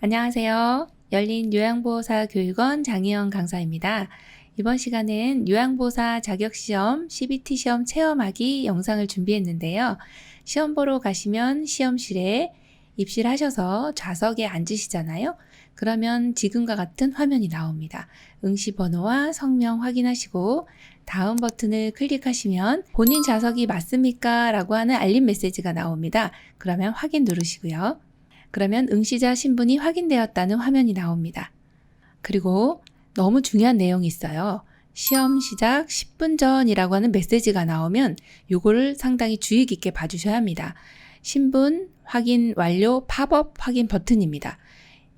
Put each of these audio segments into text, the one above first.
안녕하세요. 열린 요양보호사 교육원 장희영 강사입니다. 이번 시간은 요양보호사 자격시험 CBT 시험 체험하기 영상을 준비했는데요. 시험 보러 가시면 시험실에 입실하셔서 좌석에 앉으시잖아요. 그러면 지금과 같은 화면이 나옵니다. 응시 번호와 성명 확인하시고 다음 버튼을 클릭하시면 본인 좌석이 맞습니까? 라고 하는 알림 메시지가 나옵니다. 그러면 확인 누르시고요. 그러면 응시자 신분이 확인되었다는 화면이 나옵니다. 그리고 너무 중요한 내용이 있어요. 시험 시작 10분 전이라고 하는 메시지가 나오면 요거를 상당히 주의 깊게 봐주셔야 합니다. 신분 확인 완료 팝업 확인 버튼입니다.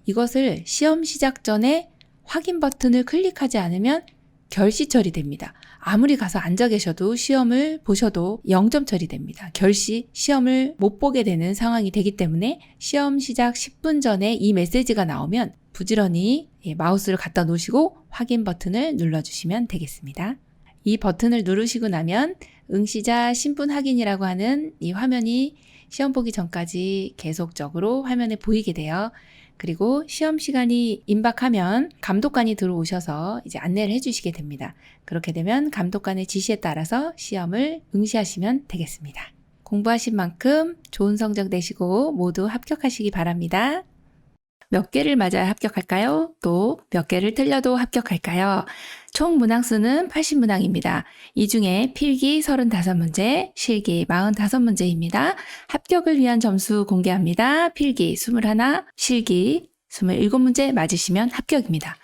이것을 시험 시작 전에 확인 버튼을 클릭하지 않으면 결시 처리됩니다. 아무리 가서 앉아 계셔도 시험을 보셔도 0점 처리됩니다. 결시 시험을 못 보게 되는 상황이 되기 때문에 시험 시작 10분 전에 이 메시지가 나오면 부지런히 마우스를 갖다 놓으시고 확인 버튼을 눌러주시면 되겠습니다. 이 버튼을 누르시고 나면 응시자 신분 확인이라고 하는 이 화면이 시험 보기 전까지 계속적으로 화면에 보이게 돼요. 그리고 시험 시간이 임박하면 감독관이 들어오셔서 이제 안내를 해주시게 됩니다. 그렇게 되면 감독관의 지시에 따라서 시험을 응시하시면 되겠습니다. 공부하신 만큼 좋은 성적 내시고 모두 합격하시기 바랍니다. 몇 개를 맞아야 합격할까요? 또 몇 개를 틀려도 합격할까요? 총 문항수는 80문항입니다. 이 중에 필기 35문제, 실기 45문제입니다. 합격을 위한 점수 공개합니다. 필기 21, 실기 27문제 맞으시면 합격입니다.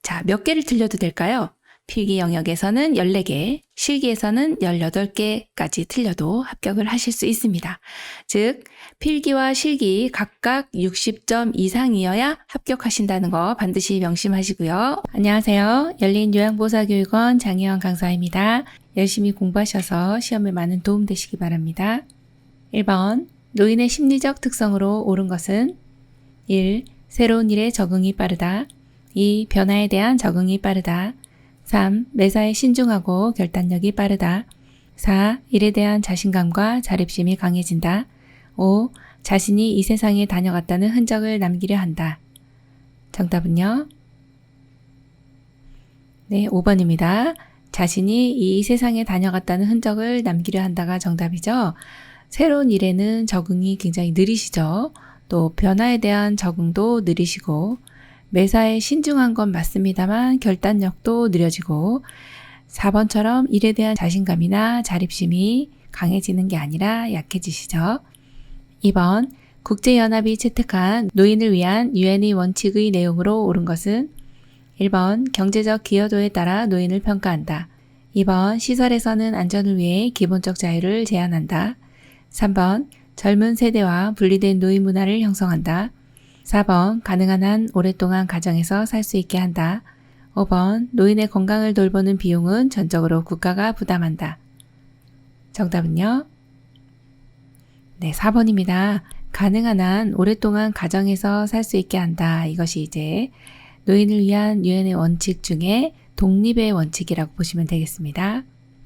자, 몇 개를 틀려도 될까요? 필기 영역에서는 14개, 실기에서는 18개까지 틀려도 합격을 하실 수 있습니다. 즉, 필기와 실기 각각 60점 이상이어야 합격하신다는 거 반드시 명심하시고요. 안녕하세요. 열린 요양보호사교육원 장희영 강사입니다. 열심히 공부하셔서 시험에 많은 도움 되시기 바랍니다. 1번, 노인의 심리적 특성으로 옳은 것은 1. 새로운 일에 적응이 빠르다. 2. 변화에 대한 적응이 빠르다. 3. 매사에 신중하고 결단력이 빠르다. 4. 일에 대한 자신감과 자립심이 강해진다. 5. 자신이 이 세상에 다녀갔다는 흔적을 남기려 한다. 정답은요? 네, 5번입니다. 자신이 이 세상에 다녀갔다는 흔적을 남기려 한다가 정답이죠. 새로운 일에는 적응이 굉장히 느리시죠. 또 변화에 대한 적응도 느리시고 매사에 신중한 건 맞습니다만 결단력도 느려지고 4번처럼 일에 대한 자신감이나 자립심이 강해지는 게 아니라 약해지시죠. 2번, 국제연합이 채택한 노인을 위한 유엔의 원칙의 내용으로 옳은 것은 1번, 경제적 기여도에 따라 노인을 평가한다. 2번, 시설에서는 안전을 위해 기본적 자유를 제한한다. 3번, 젊은 세대와 분리된 노인 문화를 형성한다. 4번, 가능한 한 오랫동안 가정에서 살 수 있게 한다. 5번, 노인의 건강을 돌보는 비용은 전적으로 국가가 부담한다. 정답은요? 네, 4번입니다. 가능한 한 오랫동안 가정에서 살 수 있게 한다. 이것이 이제 노인을 위한 유엔의 원칙 중에 독립의 원칙이라고 보시면 되겠습니다.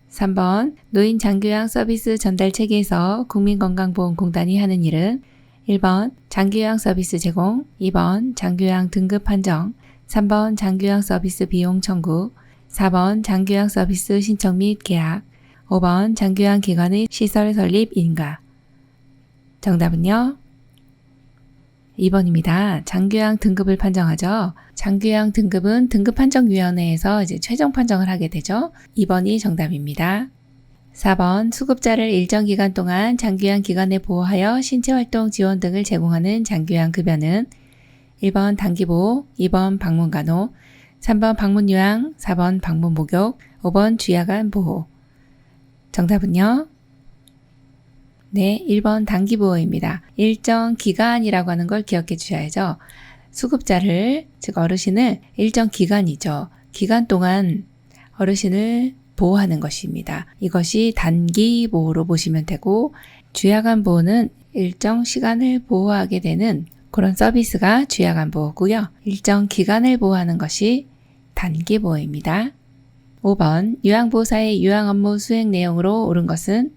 3번, 노인 장교양 서비스 전달 체계에서 국민건강보험공단이 하는 일은 1번, 장교양 서비스 제공, 2번, 장교양 등급 판정, 3번, 장교양 서비스 비용 청구, 4번, 장교양 서비스 신청 및 계약, 5번, 장교양 기관의 시설 설립 인가. 정답은요? 2번입니다. 장교양 등급을 판정하죠. 장교양 등급은 등급판정위원회에서 이제 최종 판정을 하게 되죠. 2번이 정답입니다. 4번, 수급자를 일정 기간 동안 장교양 기관에 보호하여 신체활동 지원 등을 제공하는 장교양 급여는 1번 단기보호, 2번 방문간호, 3번 방문요양, 4번 방문목욕, 5번 주야간 보호. 정답은요? 네, 1번 단기보호입니다. 일정 기간이라고 하는 걸 기억해 주셔야죠. 수급자를, 즉 어르신을 일정 기간이죠. 기간 동안 어르신을 보호하는 것입니다. 이것이 단기 보호로 보시면 되고 주야간 보호는 일정 시간을 보호하게 되는 그런 서비스가 주야간 보호고요. 일정 기간을 보호하는 것이 단기 보호입니다. 5번, 요양보호사의 요양 업무 수행 내용으로 옳은 것은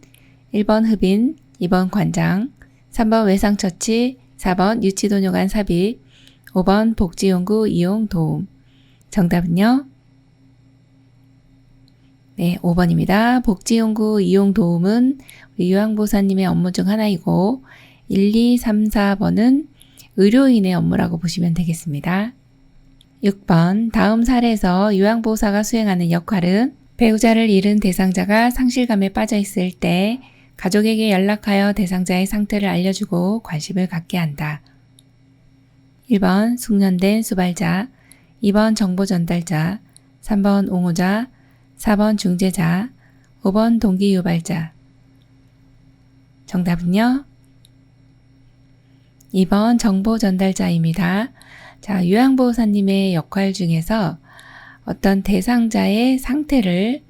1번 흡인, 2번 관장, 3번 외상처치, 4번 유치도뇨간 삽입, 5번 복지연구 이용 도움. 정답은요? 네, 5번입니다. 복지연구 이용 도움은 우리 요양보호사님의 업무 중 하나이고 1, 2, 3, 4번은 의료인의 업무라고 보시면 되겠습니다. 6번 다음 사례에서 요양보호사가 수행하는 역할은 배우자를 잃은 대상자가 상실감에 빠져 있을 때 가족에게 연락하여 대상자의 상태를 알려주고 관심을 갖게 한다. 1번 숙련된 수발자, 2번 정보 전달자, 3번 옹호자, 4번 중재자, 5번 동기 유발자. 정답은요? 2번 정보 전달자입니다. 자, 요양보호사님의 역할 중에서 어떤 대상자의 상태를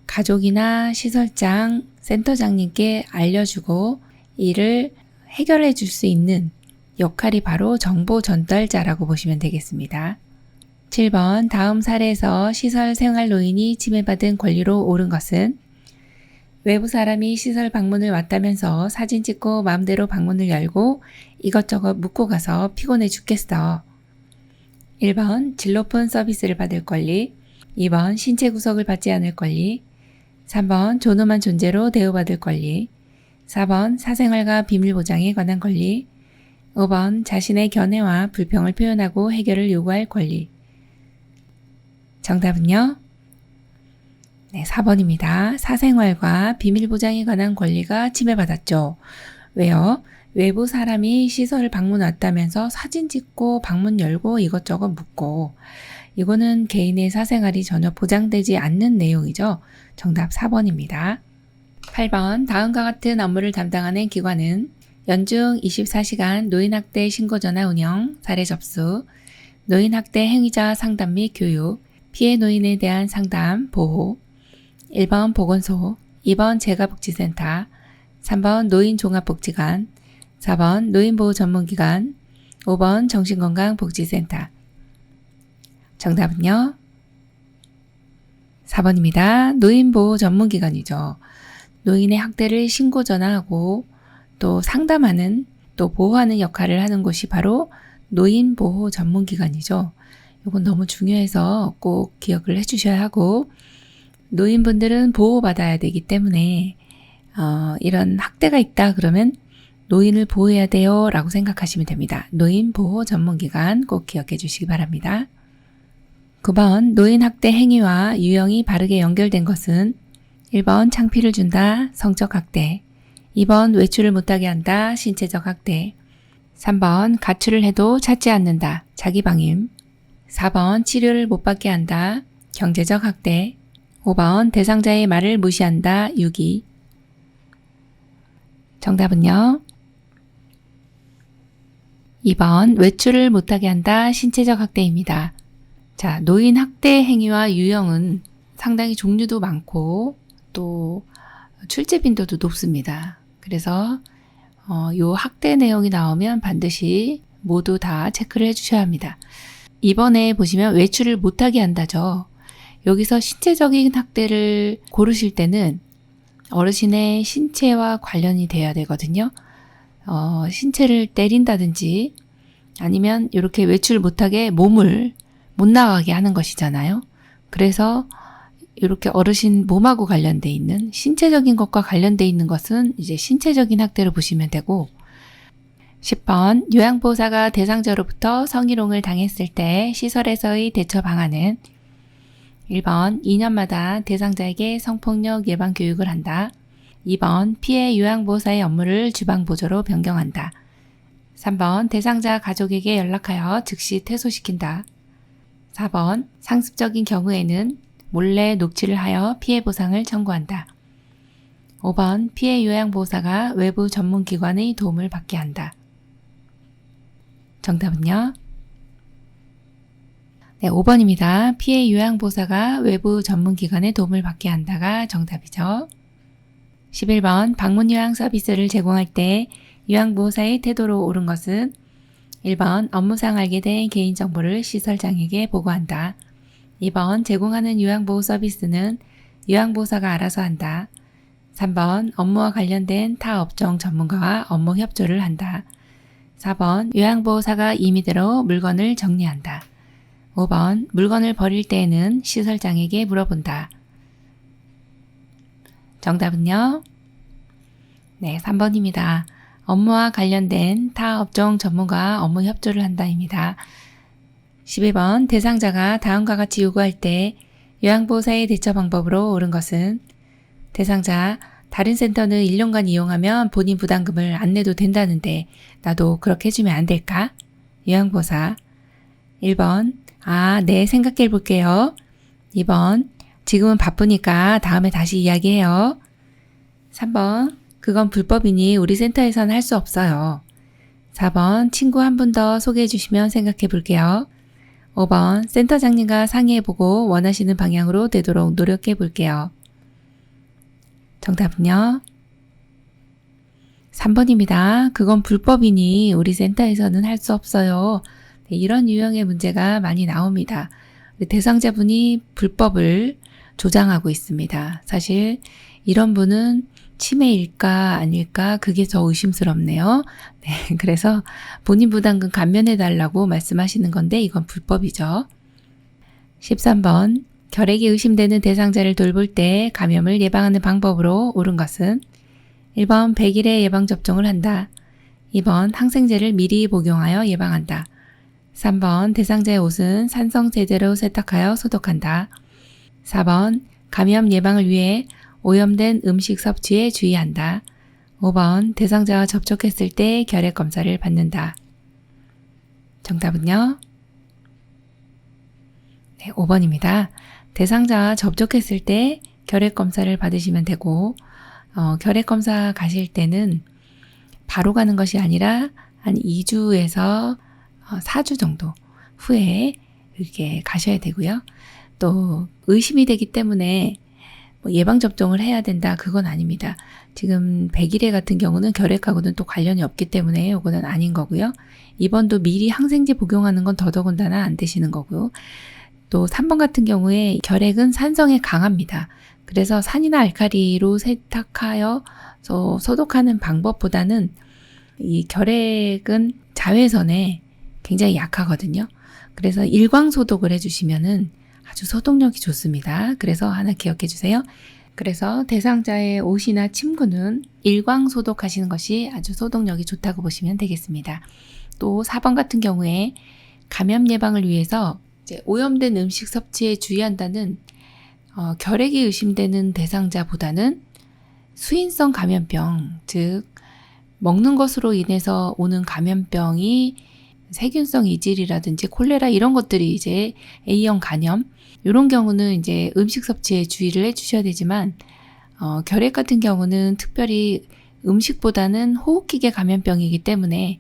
가족이나 시설장, 센터장님께 알려주고 이를 해결해 줄 수 있는 역할이 바로 정보 전달자라고 보시면 되겠습니다. 7번 다음 사례에서 시설 생활 노인이 침해받은 권리로 옳은 것은 외부 사람이 시설 방문을 왔다면서 사진 찍고 마음대로 방문을 열고 이것저것 묻고 가서 피곤해 죽겠어. 1번 질 높은 서비스를 받을 권리, 2번 신체 구속을 받지 않을 권리, 3번 존엄한 존재로 대우받을 권리, 4번 사생활과 비밀 보장에 관한 권리, 5번 자신의 견해와 불평을 표현하고 해결을 요구할 권리. 정답은요? 네, 4번입니다. 사생활과 비밀 보장에 관한 권리가 침해받았죠. 왜요? 외부 사람이 시설을 방문 왔다면서 사진 찍고 방문 열고 이것저것 묻고 이거는 개인의 사생활이 전혀 보장되지 않는 내용이죠. 정답 4번입니다. 8번 다음과 같은 업무를 담당하는 기관은 연중 24시간 노인학대 신고전화 운영, 사례 접수, 노인학대 행위자 상담 및 교육, 피해 노인에 대한 상담, 보호, 1번 보건소, 2번 재가복지센터, 3번 노인종합복지관, 4번 노인보호 전문기관, 5번 정신건강복지센터. 정답은요? 4번입니다. 노인보호 전문기관이죠. 노인의 학대를 신고 전화하고 또 상담하는 또 보호하는 역할을 하는 곳이 바로 노인보호 전문기관이죠. 이건 너무 중요해서 꼭 기억을 해주셔야 하고 노인분들은 보호받아야 되기 때문에 이런 학대가 있다 그러면 노인을 보호해야 돼요 라고 생각하시면 됩니다. 노인보호 전문기관 꼭 기억해 주시기 바랍니다. 9번 노인 학대 행위와 유형이 바르게 연결된 것은 1번 창피를 준다, 성적 학대, 2번 외출을 못하게 한다, 신체적 학대, 3번 가출을 해도 찾지 않는다, 자기방임, 4번 치료를 못 받게 한다, 경제적 학대, 5번 대상자의 말을 무시한다, 유기. 정답은요? 2번 외출을 못하게 한다, 신체적 학대입니다. 자, 노인 학대 행위와 유형은 상당히 종류도 많고 또 출제 빈도도 높습니다. 그래서 요 학대 내용이 나오면 반드시 모두 다 체크를 해주셔야 합니다. 이번에 보시면 외출을 못하게 한다죠. 여기서 신체적인 학대를 고르실 때는 어르신의 신체와 관련이 돼야 되거든요. 신체를 때린다든지 아니면 이렇게 외출 못하게 몸을 못 나가게 하는 것이잖아요. 그래서 이렇게 어르신 몸하고 관련돼 있는 신체적인 것과 관련돼 있는 것은 이제 신체적인 학대를 보시면 되고 10번 요양보호사가 대상자로부터 성희롱을 당했을 때 시설에서의 대처 방안은 1번 2년마다 대상자에게 성폭력 예방 교육을 한다. 2번 피해 요양보호사의 업무를 주방보조로 변경한다. 3번 대상자 가족에게 연락하여 즉시 퇴소시킨다. 4번 상습적인 경우에는 몰래 녹취를 하여 피해 보상을 청구한다. 5번 피해 요양보호사가 외부 전문기관의 도움을 받게 한다. 정답은요? 네, 5번입니다. 피해 요양보호사가 외부 전문기관의 도움을 받게 한다가 정답이죠. 11번 방문 요양 서비스를 제공할 때 요양보호사의 태도로 옳은 것은 1번 업무상 알게 된 개인정보를 시설장에게 보고한다. 2번 제공하는 요양보호 서비스는 요양보호사가 알아서 한다. 3번 업무와 관련된 타 업종 전문가와 업무 협조를 한다. 4번 요양보호사가 임의대로 물건을 정리한다. 5번 물건을 버릴 때에는 시설장에게 물어본다. 정답은요? 네, 3번입니다. 업무와 관련된 타 업종 전문가와 업무 협조를 한다입니다. 12번 대상자가 다음과 같이 요구할 때 요양보호사의 대처 방법으로 옳은 것은 대상자 다른 센터는 1년간 이용하면 본인 부담금을 안 내도 된다는데 나도 그렇게 해주면 안 될까? 요양보호사 1번 네 생각해 볼게요. 2번 지금은 바쁘니까 다음에 다시 이야기해요. 3번 그건 불법이니 우리 센터에서는 할 수 없어요. 4번 친구 한 분 더 소개해 주시면 생각해 볼게요. 5번 센터장님과 상의해보고 원하시는 방향으로 되도록 노력해 볼게요. 정답은요? 3번입니다. 그건 불법이니 우리 센터에서는 할 수 없어요. 네, 이런 유형의 문제가 많이 나옵니다. 대상자분이 불법을 조장하고 있습니다. 사실 이런 분은 치매일까 아닐까 그게 더 의심스럽네요. 네, 그래서 본인 부담금 감면해달라고 말씀하시는 건데 이건 불법이죠. 13번 결핵이 의심되는 대상자를 돌볼 때 감염을 예방하는 방법으로 옳은 것은 1번 100일에 예방접종을 한다. 2번 항생제를 미리 복용하여 예방한다. 3번 대상자의 옷은 산성 제대로 세탁하여 소독한다. 4번 감염 예방을 위해 오염된 음식 섭취에 주의한다. 5번 대상자와 접촉했을 때 결핵 검사를 받는다. 정답은요? 네, 5번입니다. 대상자와 접촉했을 때 결핵 검사를 받으시면 되고 결핵 검사 가실 때는 바로 가는 것이 아니라 한 2주에서 4주 정도 후에 이렇게 가셔야 되고요. 또 의심이 되기 때문에 예방접종을 해야 된다 그건 아닙니다. 지금 100일에 같은 경우는 결핵하고는 또 관련이 없기 때문에 이거는 아닌 거고요. 2번도 미리 항생제 복용하는 건 더더군다나 안 되시는 거고요. 또 3번 같은 경우에 결핵은 산성에 강합니다. 그래서 산이나 알칼리로 세탁하여 소독하는 방법보다는 이 결핵은 자외선에 굉장히 약하거든요. 그래서 일광 소독을 해주시면은 아주 소독력이 좋습니다. 그래서 하나 기억해 주세요. 그래서 대상자의 옷이나 침구는 일광 소독하시는 것이 아주 소독력이 좋다고 보시면 되겠습니다. 또 4번 같은 경우에 감염 예방을 위해서 이제 오염된 음식 섭취에 주의한다는 결핵이 의심되는 대상자보다는 수인성 감염병, 즉 먹는 것으로 인해서 오는 감염병이 세균성 이질이라든지 콜레라 이런 것들이 이제 A형 간염 이런 경우는 이제 음식 섭취에 주의를 해주셔야 되지만 결핵 같은 경우는 특별히 음식보다는 호흡기계 감염병이기 때문에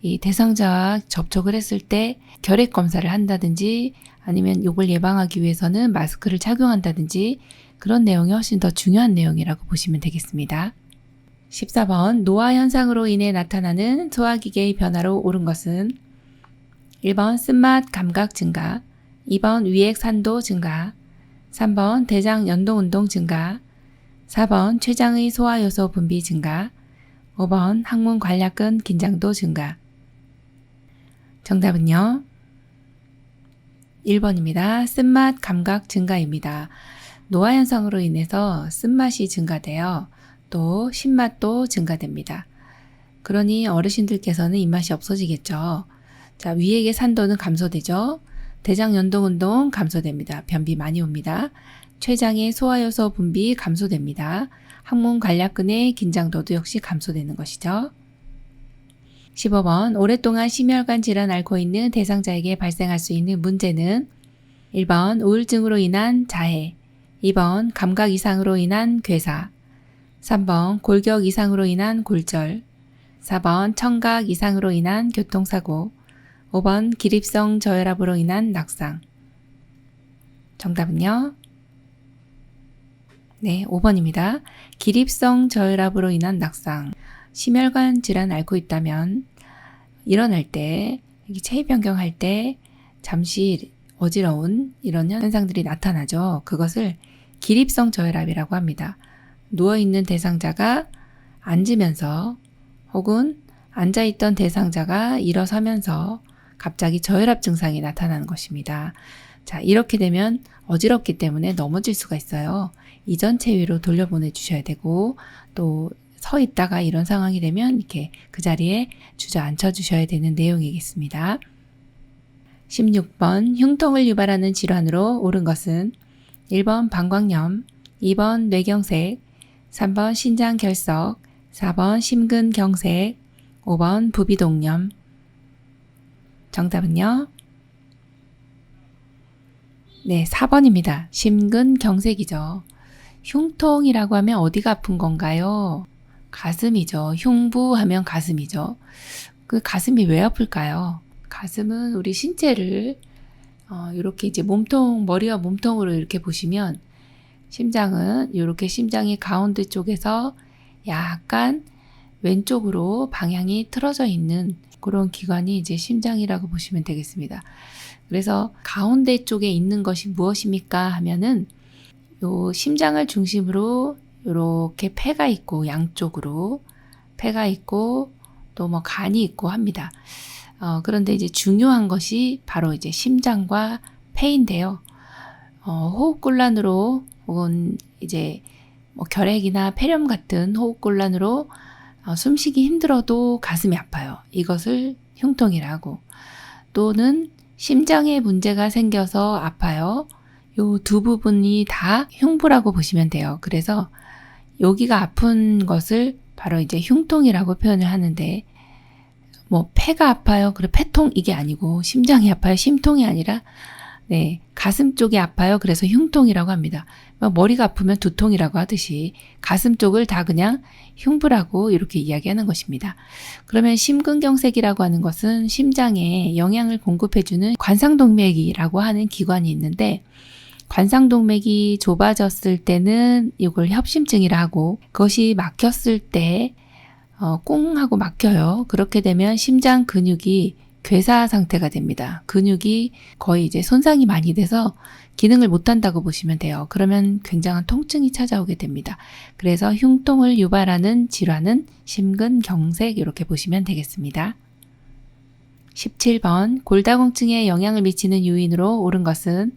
이 대상자와 접촉을 했을 때 결핵 검사를 한다든지 아니면 이걸 예방하기 위해서는 마스크를 착용한다든지 그런 내용이 훨씬 더 중요한 내용이라고 보시면 되겠습니다. 14번 노화 현상으로 인해 나타나는 소화기계의 변화로 옳은 것은 1번 쓴맛 감각 증가, 2번 위액 산도 증가, 3번 대장 연동운동 증가, 4번 췌장의 소화효소 분비 증가, 5번 항문 관략근 긴장도 증가. 정답은요? 1번입니다. 쓴맛 감각 증가입니다. 노화 현상으로 인해서 쓴맛이 증가되어 또 신맛도 증가됩니다. 그러니 어르신들께서는 입맛이 없어지겠죠. 자, 위액의 산도는 감소되죠. 대장 연동운동 감소됩니다. 변비 많이 옵니다. 췌장의 소화효소 분비 감소됩니다. 항문 관략근의 긴장도도 역시 감소되는 것이죠. 15번 오랫동안 심혈관 질환 앓고 있는 대상자에게 발생할 수 있는 문제는 1번 우울증으로 인한 자해, 2번 감각 이상으로 인한 괴사, 3번 골격 이상으로 인한 골절, 4번 청각 이상으로 인한 교통사고, 5번 기립성 저혈압으로 인한 낙상. 정답은요? 네, 5번입니다. 기립성 저혈압으로 인한 낙상. 심혈관 질환 앓고 있다면 일어날 때, 체위 변경할 때 잠시 어지러운 이런 현상들이 나타나죠. 그것을 기립성 저혈압이라고 합니다. 누워있는 대상자가 앉으면서 혹은 앉아있던 대상자가 일어서면서 갑자기 저혈압 증상이 나타나는 것입니다. 자, 이렇게 되면 어지럽기 때문에 넘어질 수가 있어요. 이전 체위로 돌려보내 주셔야 되고, 또 서 있다가 이런 상황이 되면 이렇게 그 자리에 주저앉혀 주셔야 되는 내용이겠습니다. 16번 흉통을 유발하는 질환으로 옳은 것은 1번 방광염, 2번 뇌경색, 3번 신장결석, 4번 심근경색, 5번 부비동염. 정답은요? 네, 4번입니다. 심근경색이죠. 흉통이라고 하면 어디가 아픈 건가요? 가슴이죠. 흉부하면 가슴이죠. 그 가슴이 왜 아플까요? 가슴은 우리 신체를 이렇게 이제 몸통, 머리와 몸통으로 이렇게 보시면 심장은 이렇게 심장이 가운데 쪽에서 약간 왼쪽으로 방향이 틀어져 있는 그런 기관이 이제 심장이라고 보시면 되겠습니다. 그래서 가운데 쪽에 있는 것이 무엇입니까 하면은 요 심장을 중심으로 이렇게 폐가 있고 양쪽으로 폐가 있고 또 뭐 간이 있고 합니다. 그런데 이제 중요한 것이 바로 이제 심장과 폐인데요. 호흡곤란으로 혹은 이제 뭐 결핵이나 폐렴 같은 호흡곤란으로 숨쉬기 힘들어도 가슴이 아파요. 이것을 흉통이라고. 또는 심장에 문제가 생겨서 아파요. 요 두 부분이 다 흉부라고 보시면 돼요. 그래서 여기가 아픈 것을 바로 이제 흉통이라고 표현을 하는데, 뭐 폐가 아파요. 그래 폐통 이게 아니고 심장이 아파요. 심통이 아니라 네, 가슴 쪽이 아파요. 그래서 흉통이라고 합니다. 머리가 아프면 두통이라고 하듯이 가슴 쪽을 다 그냥 흉부라고 이렇게 이야기하는 것입니다. 그러면 심근경색이라고 하는 것은 심장에 영양을 공급해주는 관상동맥이라고 하는 기관이 있는데, 관상동맥이 좁아졌을 때는 이걸 협심증이라 하고, 그것이 막혔을 때 꽁 하고 막혀요. 그렇게 되면 심장 근육이 괴사 상태가 됩니다. 근육이 거의 이제 손상이 많이 돼서 기능을 못한다고 보시면 돼요. 그러면 굉장한 통증이 찾아오게 됩니다. 그래서 흉통을 유발하는 질환은 심근경색 이렇게 보시면 되겠습니다. 17번 골다공증에 영향을 미치는 요인으로 옳은 것은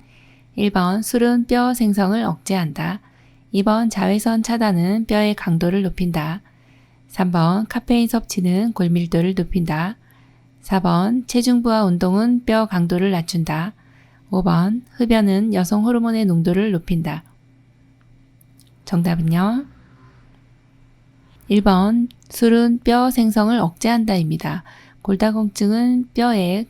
1번 술은 뼈 생성을 억제한다. 2번 자외선 차단은 뼈의 강도를 높인다. 3번 카페인 섭취는 골밀도를 높인다. 4번 체중부하 운동은 뼈 강도를 낮춘다. 5번 흡연은 여성 호르몬의 농도를 높인다. 정답은요? 1번 술은 뼈 생성을 억제한다입니다. 골다공증은 뼈에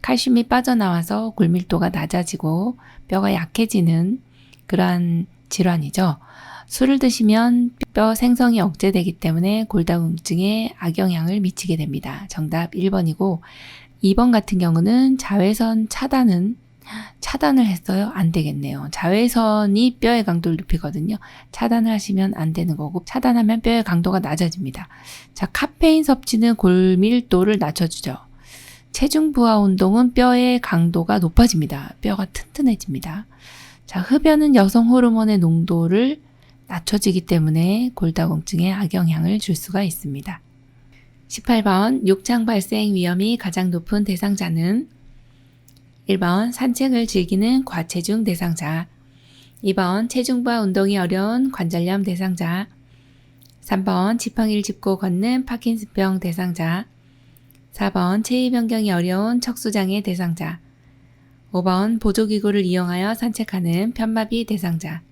칼슘이 빠져나와서 골밀도가 낮아지고 뼈가 약해지는 그러한 질환이죠. 술을 드시면 뼈 생성이 억제되기 때문에 골다공증에 악영향을 미치게 됩니다. 정답 1번이고, 2번 같은 경우는 자외선 차단을 했어요? 안 되겠네요. 자외선이 뼈의 강도를 높이거든요. 차단을 하시면 안 되는 거고, 차단하면 뼈의 강도가 낮아집니다. 자, 카페인 섭취는 골밀도를 낮춰주죠. 체중 부하 운동은 뼈의 강도가 높아집니다. 뼈가 튼튼해집니다. 자, 흡연은 여성 호르몬의 농도를 낮춰지기 때문에 골다공증에 악영향을 줄 수가 있습니다. 18번 욕창 발생 위험이 가장 높은 대상자는 1번 산책을 즐기는 과체중 대상자, 2번 체중과 운동이 어려운 관절염 대상자, 3번 지팡이를 짚고 걷는 파킨슨병 대상자, 4번 체위 변경이 어려운 척수장애 대상자, 5번 보조기구를 이용하여 산책하는 편마비 대상자.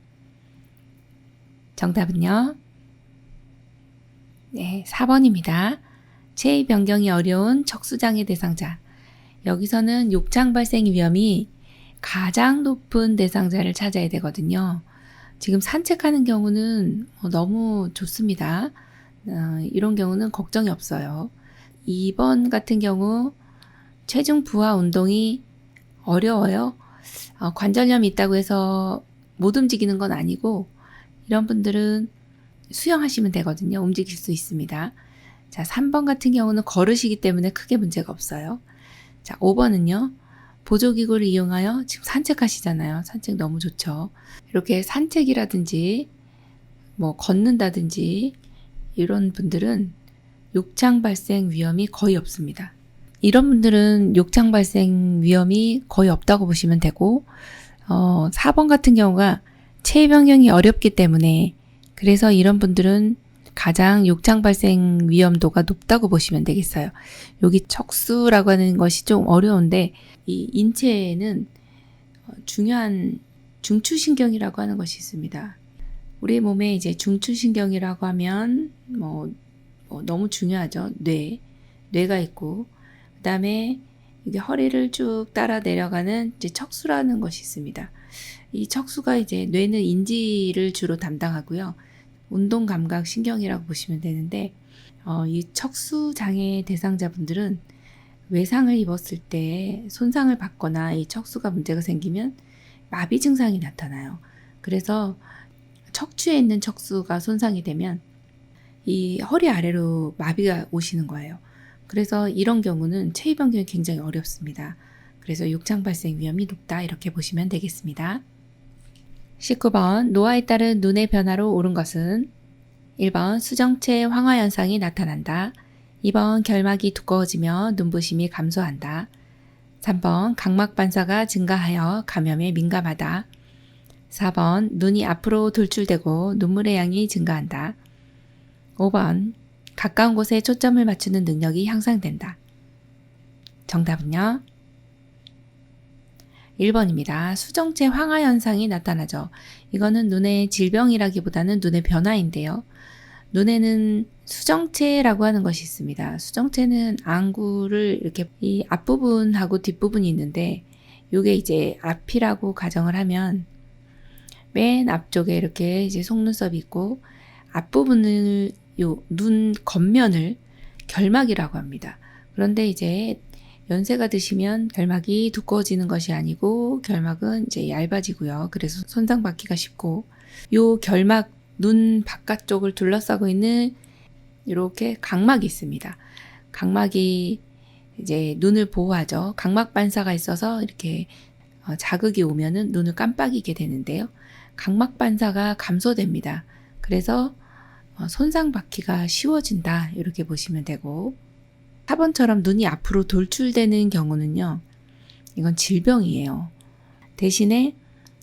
정답은요? 네, 4번입니다. 체위 변경이 어려운 척수장애 대상자. 여기서는 욕창 발생 위험이 가장 높은 대상자를 찾아야 되거든요. 지금 산책하는 경우는 너무 좋습니다. 이런 경우는 걱정이 없어요. 2번 같은 경우 체중 부하 운동이 어려워요. 관절염이 있다고 해서 못 움직이는 건 아니고, 이런 분들은 수영하시면 되거든요. 움직일 수 있습니다. 자, 3번 같은 경우는 걸으시기 때문에 크게 문제가 없어요. 자, 5번은요. 보조기구를 이용하여 지금 산책하시잖아요. 산책 너무 좋죠. 이렇게 산책이라든지 뭐 걷는다든지 이런 분들은 욕창 발생 위험이 거의 없습니다. 이런 분들은 욕창 발생 위험이 거의 없다고 보시면 되고 4번 같은 경우가 체위 변경이 어렵기 때문에 그래서 이런 분들은 가장 욕창 발생 위험도가 높다고 보시면 되겠어요. 여기 척수라고 하는 것이 좀 어려운데 이 인체에는 중요한 중추신경이라고 하는 것이 있습니다. 우리 몸에 이제 중추신경이라고 하면 너무 중요하죠. 뇌가 있고 그 다음에 이게 허리를 쭉 따라 내려가는 이제 척수라는 것이 있습니다. 이 척수가 이제 뇌는 인지를 주로 담당하고요. 운동 감각 신경이라고 보시면 되는데 이 척수 장애 대상자분들은 외상을 입었을 때 손상을 받거나 이 척수가 문제가 생기면 마비 증상이 나타나요. 그래서 척추에 있는 척수가 손상이 되면 이 허리 아래로 마비가 오시는 거예요. 그래서 이런 경우는 체위 변경이 굉장히 어렵습니다. 그래서 욕창 발생 위험이 높다 이렇게 보시면 되겠습니다. 19번 노화에 따른 눈의 변화로 옳은 것은 1번 수정체 황화 현상이 나타난다. 2번 결막이 두꺼워지며 눈부심이 감소한다. 3번 각막 반사가 증가하여 감염에 민감하다. 4번 눈이 앞으로 돌출되고 눈물의 양이 증가한다. 5번 가까운 곳에 초점을 맞추는 능력이 향상된다. 정답은요? 1번입니다. 수정체 황화 현상이 나타나죠. 이거는 눈의 질병이라기보다는 눈의 변화인데요. 눈에는 수정체라고 하는 것이 있습니다. 수정체는 안구를 이렇게 이 앞부분하고 뒷부분이 있는데 이게 이제 앞이라고 가정을 하면 맨 앞쪽에 이렇게 이제 속눈썹이 있고 앞부분을 요 눈 겉면을 결막이라고 합니다. 그런데 이제 연세가 드시면 결막이 두꺼워지는 것이 아니고 결막은 이제 얇아지고요. 그래서 손상받기가 쉽고 요 결막 눈 바깥쪽을 둘러싸고 있는 이렇게 각막이 있습니다. 각막이 이제 눈을 보호하죠. 각막 반사가 있어서 이렇게 자극이 오면은 눈을 깜빡이게 되는데요. 각막 반사가 감소됩니다. 그래서 손상받기가 쉬워진다 이렇게 보시면 되고 4번처럼 눈이 앞으로 돌출되는 경우는요. 이건 질병이에요. 대신에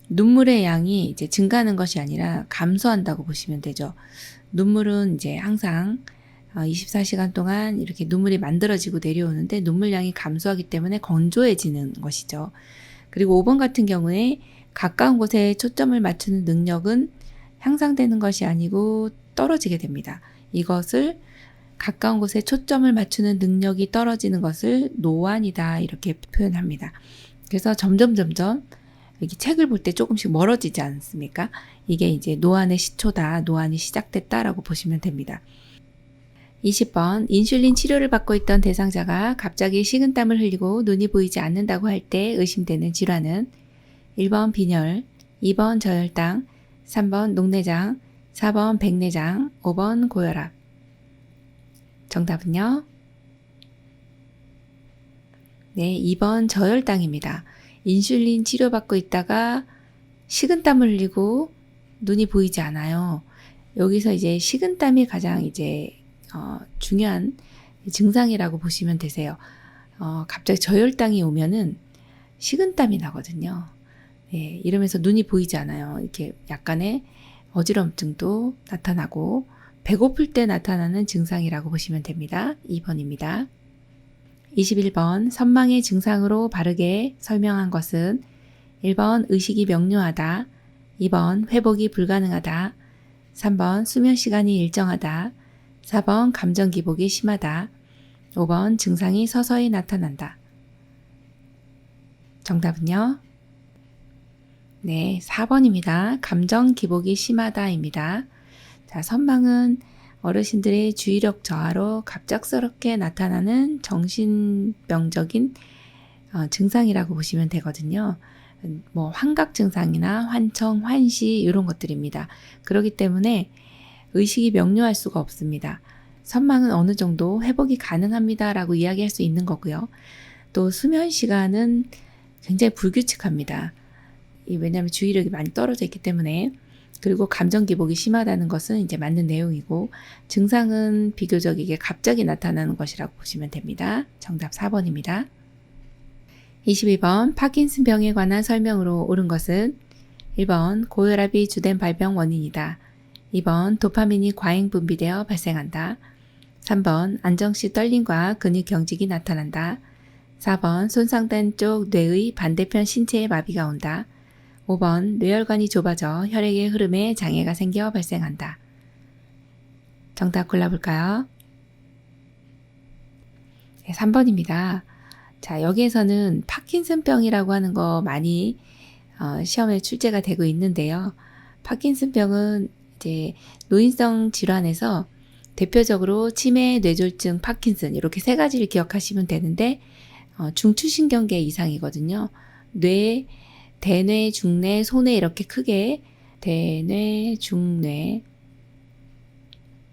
눈물의 양이 이제 증가하는 것이 아니라 감소한다고 보시면 되죠. 눈물은 이제 항상 24시간 동안 이렇게 눈물이 만들어지고 내려오는데 눈물량이 감소하기 때문에 건조해지는 것이죠. 그리고 5번 같은 경우에 가까운 곳에 초점을 맞추는 능력은 향상되는 것이 아니고 떨어지게 됩니다. 이것을 가까운 곳에 초점을 맞추는 능력이 떨어지는 것을 노안이다 이렇게 표현합니다. 그래서 점점 이렇게 책을 볼 때 조금씩 멀어지지 않습니까? 이게 이제 노안의 시초다, 노안이 시작됐다라고 보시면 됩니다. 20번 인슐린 치료를 받고 있던 대상자가 갑자기 식은땀을 흘리고 눈이 보이지 않는다고 할 때 의심되는 질환은 1번 빈혈, 2번 저혈당, 3번 녹내장, 4번 백내장, 5번 고혈압. 정답은요? 네, 2번 저혈당입니다. 인슐린 치료받고 있다가 식은땀을 흘리고 눈이 보이지 않아요. 여기서 이제 식은땀이 가장 이제 중요한 증상이라고 보시면 되세요. 갑자기 저혈당이 오면은 식은땀이 나거든요. 네, 이러면서 눈이 보이지 않아요. 이렇게 약간의 어지럼증도 나타나고 배고플 때 나타나는 증상이라고 보시면 됩니다. 2번입니다. 21번 선망의 증상으로 바르게 설명한 것은 1번 의식이 명료하다, 2번 회복이 불가능하다, 3번 수면 시간이 일정하다, 4번 감정 기복이 심하다, 5번 증상이 서서히 나타난다. 정답은요? 네, 4번입니다. 감정 기복이 심하다입니다. 자, 선망은 어르신들의 주의력 저하로 갑작스럽게 나타나는 정신병적인 증상이라고 보시면 되거든요. 뭐 환각 증상이나 환청, 환시 이런 것들입니다. 그렇기 때문에 의식이 명료할 수가 없습니다. 선망은 어느 정도 회복이 가능합니다라고 이야기할 수 있는 거고요. 또 수면 시간은 굉장히 불규칙합니다. 왜냐하면 주의력이 많이 떨어져 있기 때문에 그리고 감정 기복이 심하다는 것은 이제 맞는 내용이고 증상은 비교적 이게 갑자기 나타나는 것이라고 보시면 됩니다. 정답 4번입니다. 22번 파킨슨병에 관한 설명으로 옳은 것은 1번 고혈압이 주된 발병 원인이다. 2번 도파민이 과잉 분비되어 발생한다. 3번 안정시 떨림과 근육 경직이 나타난다. 4번 손상된 쪽 뇌의 반대편 신체에 마비가 온다. 5번 뇌혈관이 좁아져 혈액의 흐름에 장애가 생겨 발생한다. 정답 골라볼까요? 네, 3번입니다. 자, 여기에서는 파킨슨병이라고 하는 거 많이 시험에 출제가 되고 있는데요. 파킨슨병은 이제 노인성 질환에서 대표적으로 치매, 뇌졸중, 파킨슨 이렇게 세 가지를 기억하시면 되는데 중추신경계 이상이거든요. 뇌, 대뇌, 중뇌, 소뇌 이렇게 크게 대뇌, 중뇌,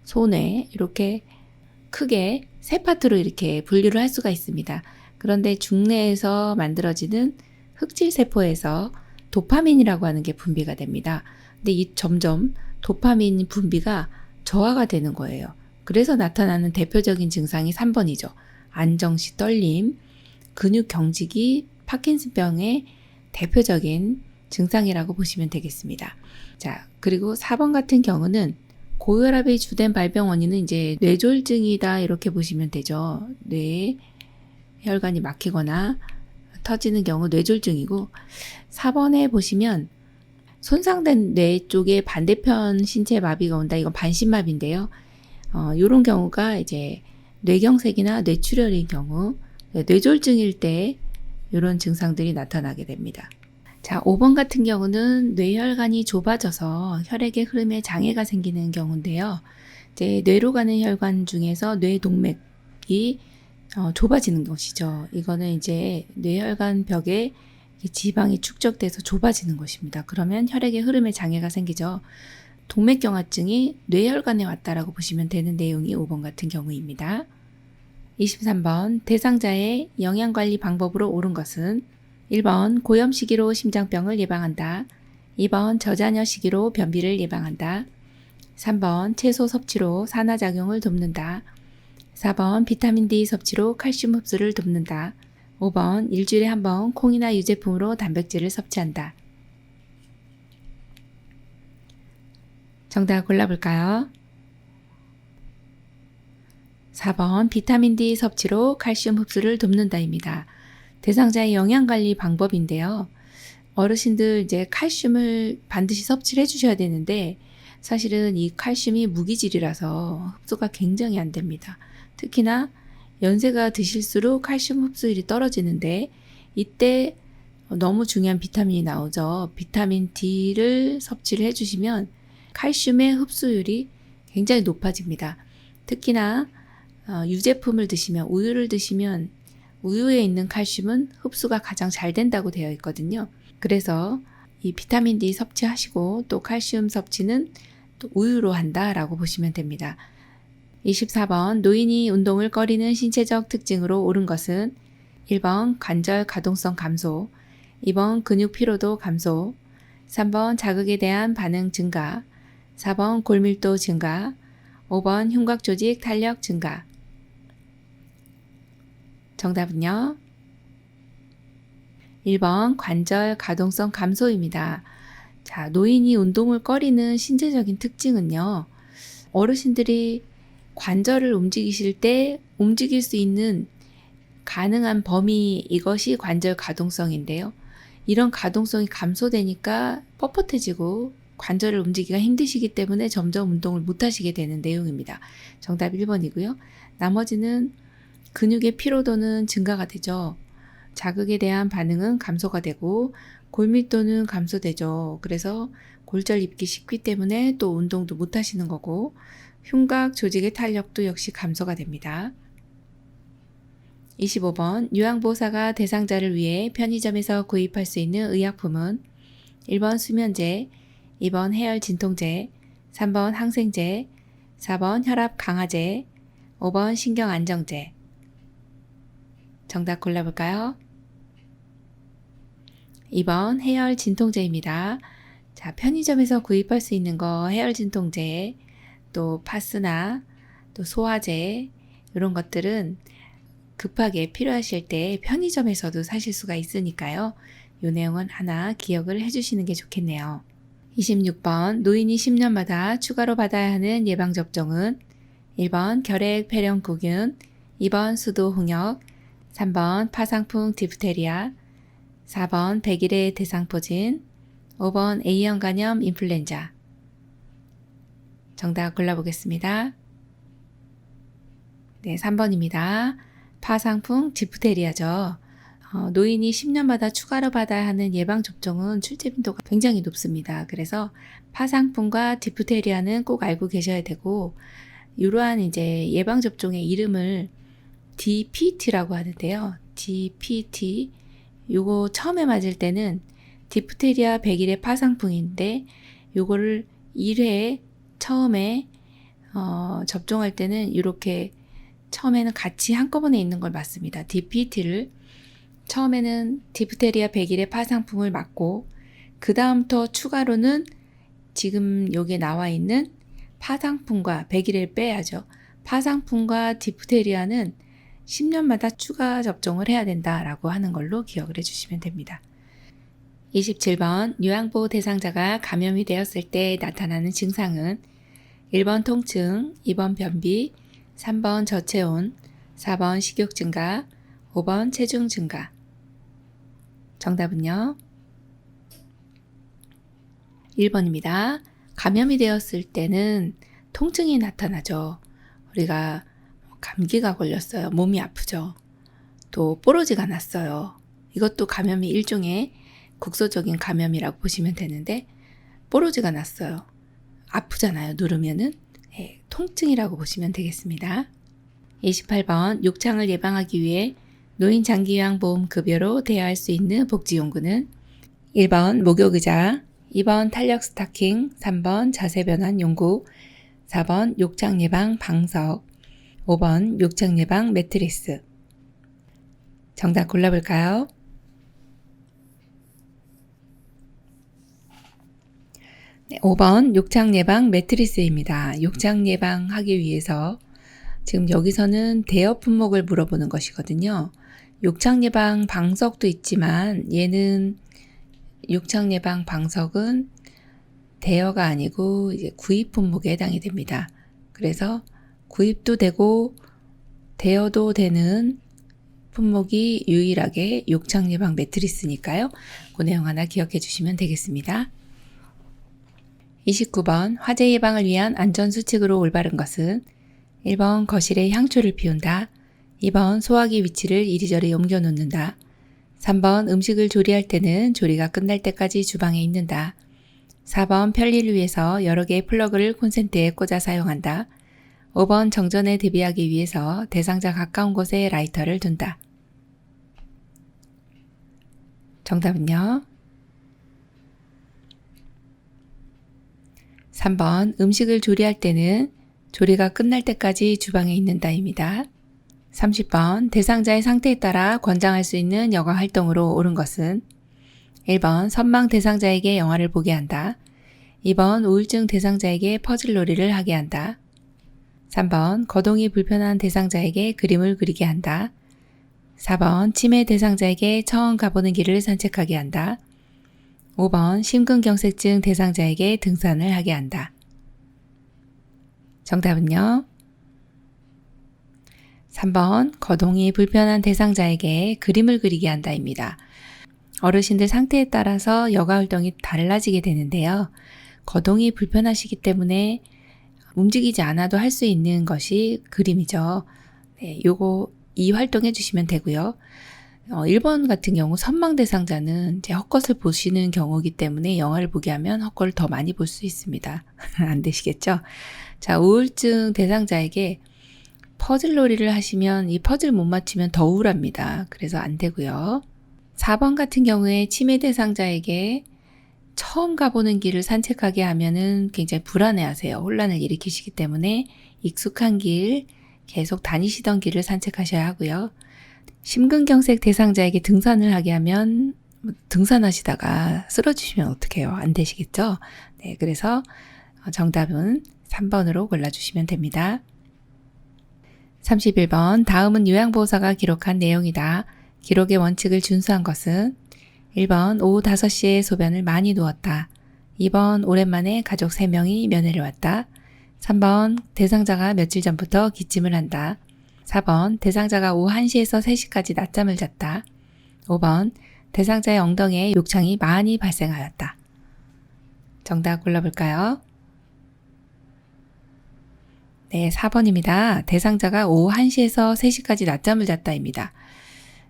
소뇌 이렇게 크게 세 파트로 이렇게 분류를 할 수가 있습니다. 그런데 중뇌에서 만들어지는 흑질세포에서 도파민이라고 하는 게 분비가 됩니다. 근데 이 점점 도파민 분비가 저하가 되는 거예요. 그래서 나타나는 대표적인 증상이 3번이죠. 안정시 떨림, 근육 경직이 파킨슨병의 대표적인 증상이라고 보시면 되겠습니다. 자, 그리고 4번 같은 경우는 고혈압의 주된 발병 원인은 이제 뇌졸중이다 이렇게 보시면 되죠. 뇌혈관이 막히거나 터지는 경우 뇌졸중이고 4번에 보시면 손상된 뇌 쪽에 반대편 신체 마비가 온다. 이건 반신마비인데요. 이런 경우가 이제 뇌경색이나 뇌출혈인 경우, 뇌졸중일 때 이런 증상들이 나타나게 됩니다. 자, 5번 같은 경우는 뇌혈관이 좁아져서 혈액의 흐름에 장애가 생기는 경우인데요. 이제 뇌로 가는 혈관 중에서 뇌동맥이 좁아지는 것이죠. 이거는 이제 뇌혈관 벽에 지방이 축적돼서 좁아지는 것입니다. 그러면 혈액의 흐름에 장애가 생기죠. 동맥경화증이 뇌혈관에 왔다라고 보시면 되는 내용이 5번 같은 경우입니다. 23번 대상자의 영양관리 방법으로 옳은 것은 1번 고염 시기로 심장병을 예방한다. 2번 저자녀 시기로 변비를 예방한다. 3번 채소 섭취로 산화작용을 돕는다. 4번 비타민 D 섭취로 칼슘 흡수를 돕는다. 5번 일주일에 한 번 콩이나 유제품으로 단백질을 섭취한다. 정답 골라볼까요? 4번 비타민 D 섭취로 칼슘 흡수를 돕는다입니다. 대상자의 영양관리 방법인데요. 어르신들 이제 칼슘을 반드시 섭취를 해주셔야 되는데 사실은 이 칼슘이 무기질이라서 흡수가 굉장히 안 됩니다. 특히나 연세가 드실수록 칼슘 흡수율이 떨어지는데 이때 너무 중요한 비타민이 나오죠. 비타민 D를 섭취를 해주시면 칼슘의 흡수율이 굉장히 높아집니다. 특히나 유제품을 드시면 우유를 드시면 우유에 있는 칼슘은 흡수가 가장 잘 된다고 되어 있거든요. 그래서 이 비타민 D 섭취하시고 또 칼슘 섭취는 또 우유로 한다라고 보시면 됩니다. 24번 노인이 운동을 꺼리는 신체적 특징으로 옳은 것은 1번 관절 가동성 감소, 2번 근육 피로도 감소, 3번 자극에 대한 반응 증가, 4번 골밀도 증가, 5번 흉곽 조직 탄력 증가. 정답은요? 1번 관절 가동성 감소입니다. 자, 노인이 운동을 꺼리는 신체적인 특징은요. 어르신들이 관절을 움직이실 때 움직일 수 있는 가능한 범위 이것이 관절 가동성인데요. 이런 가동성이 감소되니까 뻣뻣해지고 관절을 움직이기가 힘드시기 때문에 점점 운동을 못 하시게 되는 내용입니다. 정답 1번이고요. 나머지는 근육의 피로도는 증가가 되죠. 자극에 대한 반응은 감소가 되고 골밀도는 감소되죠. 그래서 골절 입기 쉽기 때문에 또 운동도 못 하시는 거고 흉곽 조직의 탄력도 역시 감소가 됩니다. 25번 요양보호사가 대상자를 위해 편의점에서 구입할 수 있는 의약품은 1번 수면제, 2번 해열 진통제, 3번 항생제, 4번 혈압 강화제, 5번 신경 안정제. 정답 골라볼까요? 2번 해열 진통제입니다. 자, 편의점에서 구입할 수 있는 거 해열 진통제, 또 파스나, 또 소화제 이런 것들은 급하게 필요하실 때 편의점에서도 사실 수가 있으니까요. 이 내용은 하나 기억을 해주시는 게 좋겠네요. 26번 노인이 10년마다 추가로 받아야 하는 예방접종은 1번 결핵 폐렴구균, 2번 수도 홍역, 3번 파상풍 디프테리아, 4번 백일의 대상포진, 5번 A형 간염 인플루엔자. 정답 골라보겠습니다. 네, 3번입니다. 파상풍 디프테리아죠. 노인이 10년마다 추가로 받아야 하는 예방접종은 출제 빈도가 굉장히 높습니다. 그래서 파상풍과 디프테리아는 꼭 알고 계셔야 되고, 이러한 이제 예방접종의 이름을 DPT라고 하는데요. DPT. 요거 처음에 맞을 때는 디프테리아 백일의 파상풍인데, 요거를 1회 처음에 접종할 때는 이렇게 처음에는 같이 한꺼번에 있는 걸 맞습니다. DPT를 처음에는 디프테리아 백일의 파상풍을 맞고 그 다음부터 추가로는 지금 여기에 나와 있는 파상풍과 백일을 빼야죠. 파상풍과 디프테리아는 10년마다 추가 접종을 해야 된다라고 하는 걸로 기억을 해주시면 됩니다. 27번 요양보호 대상자가 감염이 되었을 때 나타나는 증상은 1번 통증, 2번 변비, 3번 저체온, 4번 식욕 증가, 5번 체중 증가. 정답은요? 1번입니다. 감염이 되었을 때는 통증이 나타나죠. 우리가 감기가 걸렸어요. 몸이 아프죠. 또 뽀로지가 났어요. 이것도 감염이 일종의 국소적인 감염이라고 보시면 되는데 뽀로지가 났어요. 아프잖아요. 누르면은. 네, 통증이라고 보시면 되겠습니다. 28번 욕창을 예방하기 위해 노인 장기요양보험 급여로 대여할 수 있는 복지용구는 1번 목욕의자, 2번 탄력 스타킹, 3번 자세 변환 용구, 4번 욕창 예방 방석, 5번 욕창 예방 매트리스. 정답 골라볼까요? 네, 5번 욕창 예방 매트리스입니다. 욕창 예방하기 위해서 지금 여기서는 대여 품목을 물어보는 것이거든요. 욕창 예방 방석도 있지만 얘는 욕창 예방 방석은 대여가 아니고 이제 구입 품목에 해당이 됩니다. 그래서 구입도 되고 대여도 되는 품목이 유일하게 욕창 예방 매트리스니까요. 그 내용 하나 기억해 주시면 되겠습니다. 29번 화재 예방을 위한 안전수칙으로 올바른 것은 1번 거실에 향초를 피운다, 2번 소화기 위치를 이리저리 옮겨 놓는다, 3번 음식을 조리할 때는 조리가 끝날 때까지 주방에 있는다, 4번 편리를 위해서 여러 개의 플러그를 콘센트에 꽂아 사용한다, 5번 정전에 대비하기 위해서 대상자 가까운 곳에 라이터를 둔다. 정답은요? 3번 음식을 조리할 때는 조리가 끝날 때까지 주방에 있는다입니다. 30번 대상자의 상태에 따라 권장할 수 있는 여가 활동으로 옳은 것은 1번 선망 대상자에게 영화를 보게 한다, 2번 우울증 대상자에게 퍼즐놀이를 하게 한다, 3번 거동이 불편한 대상자에게 그림을 그리게 한다, 4번 치매 대상자에게 처음 가보는 길을 산책하게 한다, 5번 심근경색증 대상자에게 등산을 하게 한다. 정답은요? 3번 거동이 불편한 대상자에게 그림을 그리게 한다입니다. 어르신들 상태에 따라서 여가활동이 달라지게 되는데요. 거동이 불편하시기 때문에 움직이지 않아도 할 수 있는 것이 그림이죠. 네, 요거 이 활동 해주시면 되고요. 1번 같은 경우 선망 대상자는 이제 헛것을 보시는 경우이기 때문에 영화를 보게 하면 헛것을 더 많이 볼 수 있습니다. 안 되시겠죠? 자, 우울증 대상자에게 퍼즐놀이를 하시면 이 퍼즐 못 맞추면 더 우울합니다. 그래서 안 되고요. 4번 같은 경우에 치매 대상자에게 처음 가보는 길을 산책하게 하면은 굉장히 불안해하세요. 혼란을 일으키시기 때문에 익숙한 길, 계속 다니시던 길을 산책하셔야 하고요. 심근경색 대상자에게 등산을 하게 하면 등산하시다가 쓰러지시면 어떡해요? 안 되시겠죠? 네, 그래서 정답은 3번으로 골라주시면 됩니다. 31번 다음은 요양보호사가 기록한 내용이다. 기록의 원칙을 준수한 것은 1번 오후 5시에 소변을 많이 누웠다. 2번 오랜만에 가족 3명이 면회를 왔다. 3번 대상자가 며칠 전부터 기침을 한다. 4번 대상자가 오후 1시에서 3시까지 낮잠을 잤다. 5번 대상자의 엉덩이에 욕창이 많이 발생하였다. 정답 골라볼까요? 네, 4번입니다. 대상자가 오후 1시에서 3시까지 낮잠을 잤다입니다.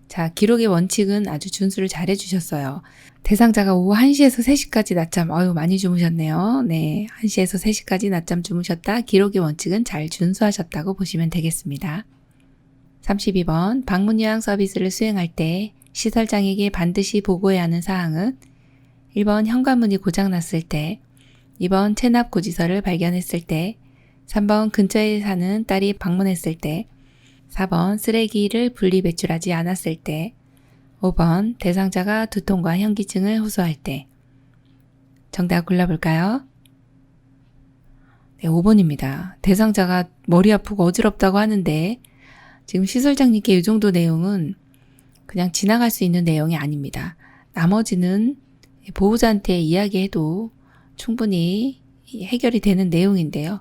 자, 기록의 원칙은 아주 준수를 잘 해주셨어요. 대상자가 오후 1시에서 3시까지 낮잠, 많이 주무셨네요. 네, 1시에서 3시까지 낮잠 주무셨다. 기록의 원칙은 잘 준수하셨다고 보시면 되겠습니다. 32번 방문 요양 서비스를 수행할 때 시설장에게 반드시 보고해야 하는 사항은 1번 현관문이 고장났을 때, 2번 체납 고지서를 발견했을 때, 3번 근처에 사는 딸이 방문했을 때, 4번 쓰레기를 분리 배출하지 않았을 때, 5번 대상자가 두통과 현기증을 호소할 때. 정답 골라볼까요? 네, 5번입니다. 대상자가 머리 아프고 어지럽다고 하는데 지금 시설장님께 이 정도 내용은 그냥 지나갈 수 있는 내용이 아닙니다. 나머지는 보호자한테 이야기해도 충분히 해결이 되는 내용인데요.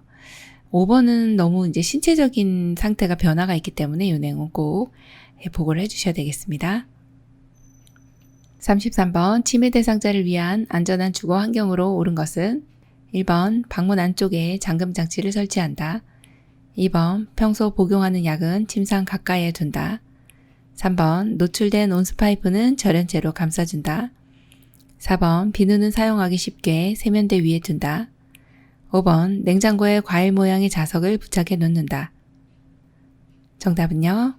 5번은 너무 이제 신체적인 상태가 변화가 있기 때문에 이 내용은 꼭 보고를 해주셔야 되겠습니다. 33번 치매 대상자를 위한 안전한 주거 환경으로 옳은 것은 1번 방문 안쪽에 잠금 장치를 설치한다. 2번 평소 복용하는 약은 침상 가까이에 둔다. 3번 노출된 온수파이프는 절연제로 감싸준다. 4번 비누는 사용하기 쉽게 세면대 위에 둔다. 5번 냉장고에 과일 모양의 자석을 부착해 놓는다. 정답은요?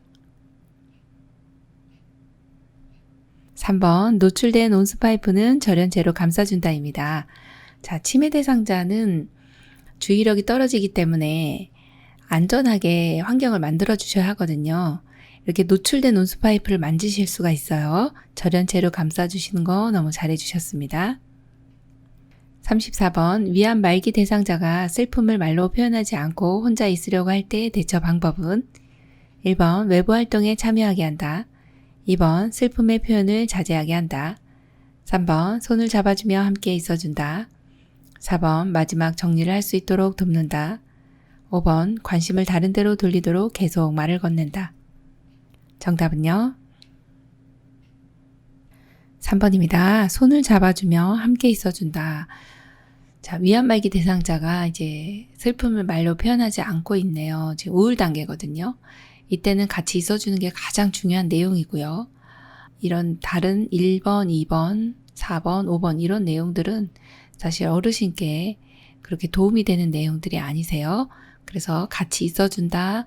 3번 노출된 온수파이프는 절연제로 감싸준다입니다. 자, 치매 대상자는 주의력이 떨어지기 때문에 안전하게 환경을 만들어 주셔야 하거든요. 이렇게 노출된 온수파이프를 만지실 수가 있어요. 절연제로 감싸주시는 거 너무 잘해 주셨습니다. 34번 위안 말기 대상자가 슬픔을 말로 표현하지 않고 혼자 있으려고 할 때 대처 방법은 1번 외부 활동에 참여하게 한다. 2번 슬픔의 표현을 자제하게 한다. 3번 손을 잡아주며 함께 있어준다. 4번 마지막 정리를 할 수 있도록 돕는다. 5번 관심을 다른 데로 돌리도록 계속 말을 건넨다. 정답은요? 3번입니다. 손을 잡아주며 함께 있어준다. 자, 위안 말기 대상자가 이제 슬픔을 말로 표현하지 않고 있네요. 지금 우울 단계거든요. 이때는 같이 있어주는 게 가장 중요한 내용이고요. 이런 다른 1번, 2번, 4번, 5번 이런 내용들은 사실 어르신께 그렇게 도움이 되는 내용들이 아니세요. 그래서 같이 있어준다,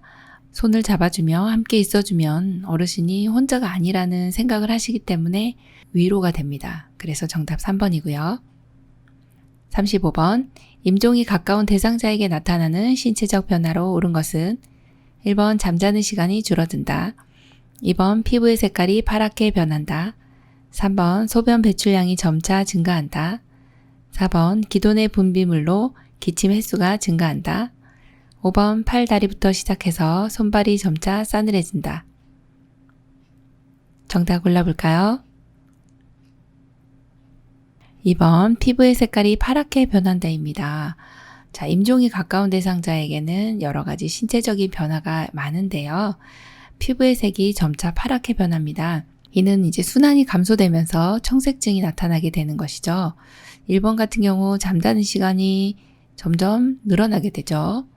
손을 잡아주며 함께 있어주면 어르신이 혼자가 아니라는 생각을 하시기 때문에 위로가 됩니다. 그래서 정답 3번이고요. 35번 임종이 가까운 대상자에게 나타나는 신체적 변화로 옳은 것은 1번 잠자는 시간이 줄어든다. 2번 피부의 색깔이 파랗게 변한다. 3번 소변 배출량이 점차 증가한다. 4번 기존의 분비물로 기침 횟수가 증가한다. 5번 팔, 다리부터 시작해서 손발이 점차 싸늘해진다. 정답 골라볼까요? 2번 피부의 색깔이 파랗게 변한다입니다. 자, 임종이 가까운 대상자에게는 여러 가지 신체적인 변화가 많은데요. 피부의 색이 점차 파랗게 변합니다. 이는 이제 순환이 감소되면서 청색증이 나타나게 되는 것이죠. 1번 같은 경우 잠자는 시간이 점점 늘어나게 되죠.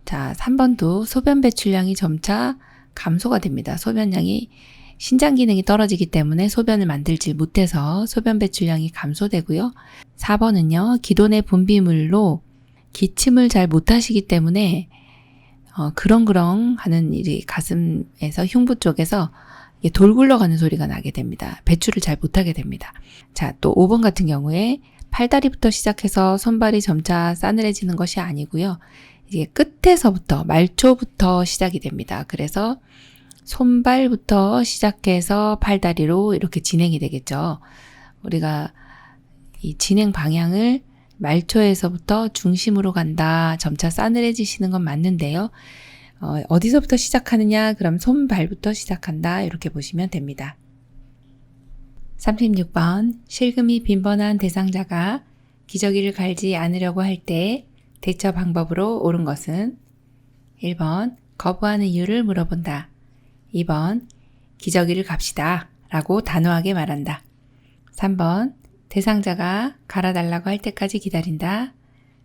자, 3번도 소변 배출량이 점차 감소가 됩니다. 소변량이 신장 기능이 떨어지기 때문에 소변을 만들지 못해서 소변 배출량이 감소되고요. 4번은요. 기존의 분비물로 기침을 잘 못하시기 때문에 그렁그렁 하는 이 가슴에서 흉부 쪽에서 돌 굴러가는 소리가 나게 됩니다. 배출을 잘 못하게 됩니다. 자, 또 5번 같은 경우에 팔다리부터 시작해서 손발이 점차 싸늘해지는 것이 아니고요. 이게 끝에서부터 말초부터 시작이 됩니다. 그래서 손발부터 시작해서 팔다리로 이렇게 진행이 되겠죠. 우리가 이 진행 방향을 말초에서부터 중심으로 간다. 점차 싸늘해지시는 건 맞는데요. 어디서부터 시작하느냐? 그럼 손발부터 시작한다. 이렇게 보시면 됩니다. 36번 실금이 빈번한 대상자가 기저귀를 갈지 않으려고 할 때 대처 방법으로 옳은 것은 1번 거부하는 이유를 물어본다. 2번 기저귀를 갑시다 라고 단호하게 말한다. 3번 대상자가 갈아달라고 할 때까지 기다린다.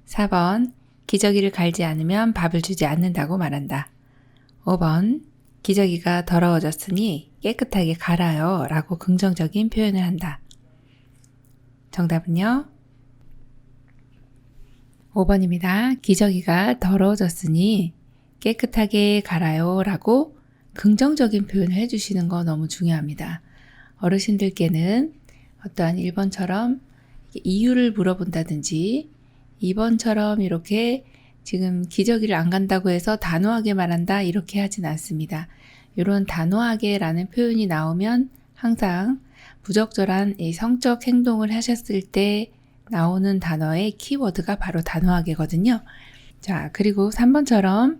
4번 기저귀를 갈지 않으면 밥을 주지 않는다고 말한다. 5번 기저귀가 더러워졌으니 깨끗하게 갈아요 라고 긍정적인 표현을 한다. 정답은요? 5번입니다. 기저귀가 더러워졌으니 깨끗하게 갈아요 라고 긍정적인 표현을 해주시는 거 너무 중요합니다. 어르신들께는 어떠한 1번처럼 이유를 물어본다든지 2번처럼 이렇게 지금 기저귀를 안 간다고 해서 단호하게 말한다 이렇게 하진 않습니다. 이런 단호하게 라는 표현이 나오면 항상 부적절한 이 성적 행동을 하셨을 때 나오는 단어의 키워드가 바로 단호하게거든요. 자, 그리고 3번처럼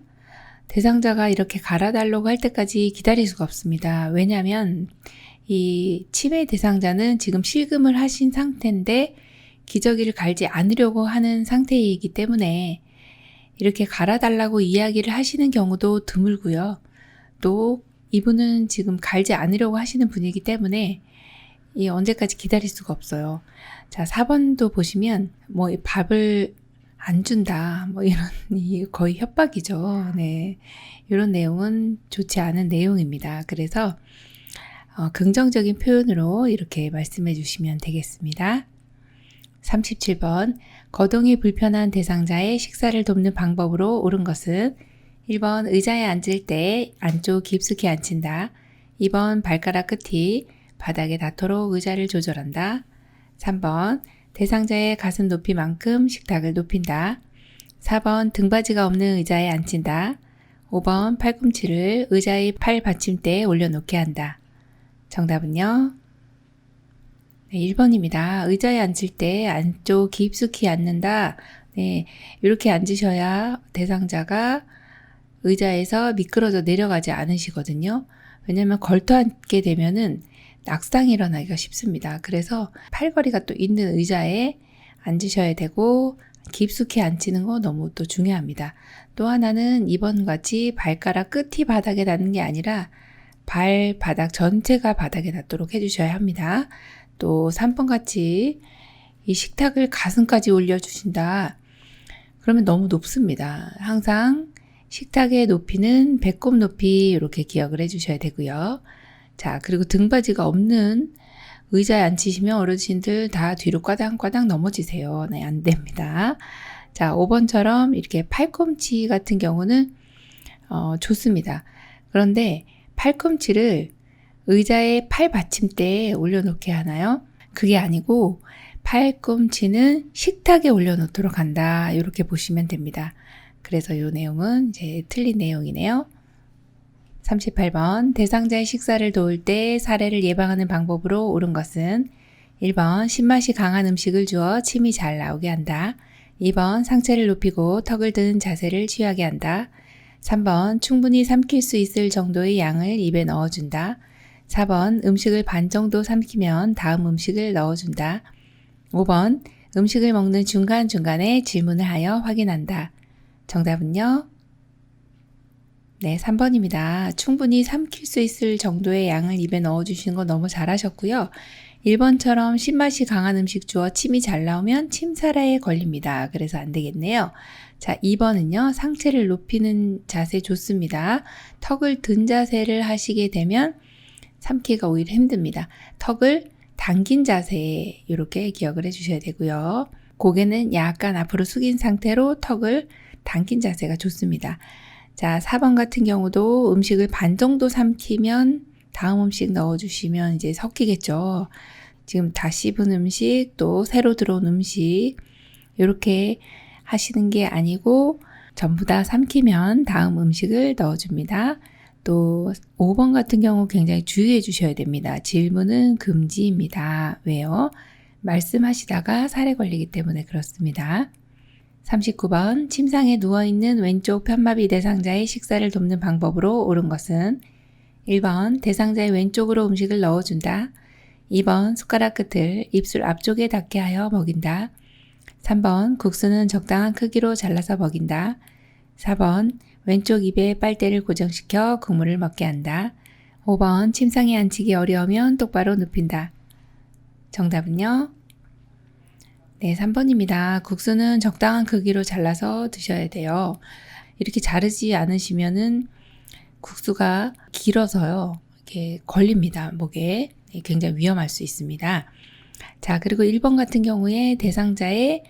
대상자가 이렇게 갈아달라고 할 때까지 기다릴 수가 없습니다. 왜냐하면 이 치매 대상자는 지금 실금을 하신 상태인데 기저귀를 갈지 않으려고 하는 상태이기 때문에 이렇게 갈아달라고 이야기를 하시는 경우도 드물고요. 또 이분은 지금 갈지 않으려고 하시는 분이기 때문에 언제까지 기다릴 수가 없어요. 자, 4번도 보시면 밥을 안 준다. 이런 거의 협박이죠. 네. 이런 내용은 좋지 않은 내용입니다. 그래서 긍정적인 표현으로 이렇게 말씀해 주시면 되겠습니다. 37번 거동이 불편한 대상자의 식사를 돕는 방법으로 옳은 것은 1번 의자에 앉을 때 안쪽 깊숙이 앉힌다. 2번 발가락 끝이 바닥에 닿도록 의자를 조절한다. 3번 대상자의 가슴 높이만큼 식탁을 높인다. 4번 등받이가 없는 의자에 앉힌다. 5번 팔꿈치를 의자의 팔 받침대에 올려놓게 한다. 정답은요? 네, 1번입니다. 의자에 앉을 때 안쪽 깊숙이 앉는다. 네, 이렇게 앉으셔야 대상자가 의자에서 미끄러져 내려가지 않으시거든요. 왜냐하면 걸터 앉게 되면은 낙상이 일어나기가 쉽습니다. 그래서 팔걸이가 또 있는 의자에 앉으셔야 되고 깊숙이 앉히는 거 너무 또 중요합니다. 또 하나는 2번 같이 발가락 끝이 바닥에 닿는 게 아니라 발바닥 전체가 바닥에 닿도록 해주셔야 합니다. 또 3번 같이 이 식탁을 가슴까지 올려주신다. 그러면 너무 높습니다. 항상 식탁의 높이는 배꼽 높이 이렇게 기억을 해주셔야 되고요. 자, 그리고 등받이가 없는 의자에 앉히시면 어르신들 다 뒤로 꽈당꽈당 넘어지세요. 네, 안 됩니다. 자, 5번처럼 이렇게 팔꿈치 같은 경우는 좋습니다. 그런데 팔꿈치를 의자의 팔 받침대에 올려놓게 하나요? 그게 아니고 팔꿈치는 식탁에 올려놓도록 한다. 이렇게 보시면 됩니다. 그래서 이 내용은 이제 틀린 내용이네요. 38번 대상자의 식사를 도울 때 사례를 예방하는 방법으로 옳은 것은 1번 신맛이 강한 음식을 주어 침이 잘 나오게 한다. 2번 상체를 높이고 턱을 든 자세를 취하게 한다. 3번 충분히 삼킬 수 있을 정도의 양을 입에 넣어준다. 4번 음식을 반 정도 삼키면 다음 음식을 넣어준다. 5번 음식을 먹는 중간중간에 질문을 하여 확인한다. 정답은요? 네, 3번입니다. 충분히 삼킬 수 있을 정도의 양을 입에 넣어주시는 거 너무 잘하셨고요. 1번처럼 신맛이 강한 음식 주어 침이 잘 나오면 침사라에 걸립니다. 그래서 안 되겠네요. 자, 2번은요. 상체를 높이는 자세 좋습니다. 턱을 든 자세를 하시게 되면 삼키기가 오히려 힘듭니다. 턱을 당긴 자세 이렇게 기억을 해주셔야 되고요. 고개는 약간 앞으로 숙인 상태로 턱을 당긴 자세가 좋습니다. 자, 4번 같은 경우도 음식을 반 정도 삼키면 다음 음식 넣어주시면 이제 섞이겠죠. 지금 다 씹은 음식, 또 새로 들어온 음식 이렇게 하시는 게 아니고 전부 다 삼키면 다음 음식을 넣어줍니다. 또 5번 같은 경우 굉장히 주의해 주셔야 됩니다. 질문은 금지입니다. 왜요? 말씀하시다가 살에 걸리기 때문에 그렇습니다. 39번 침상에 누워있는 왼쪽 편마비 대상자의 식사를 돕는 방법으로 옳은 것은 1번 대상자의 왼쪽으로 음식을 넣어준다. 2번 숟가락 끝을 입술 앞쪽에 닿게 하여 먹인다. 3번 국수는 적당한 크기로 잘라서 먹인다. 4번 왼쪽 입에 빨대를 고정시켜 국물을 먹게 한다. 5번 침상에 앉히기 어려우면 똑바로 눕힌다. 정답은요? 네, 3번입니다. 국수는 적당한 크기로 잘라서 드셔야 돼요. 이렇게 자르지 않으시면은 국수가 길어서요. 이렇게 걸립니다. 목에. 네, 굉장히 위험할 수 있습니다. 자, 그리고 1번 같은 경우에 대상자의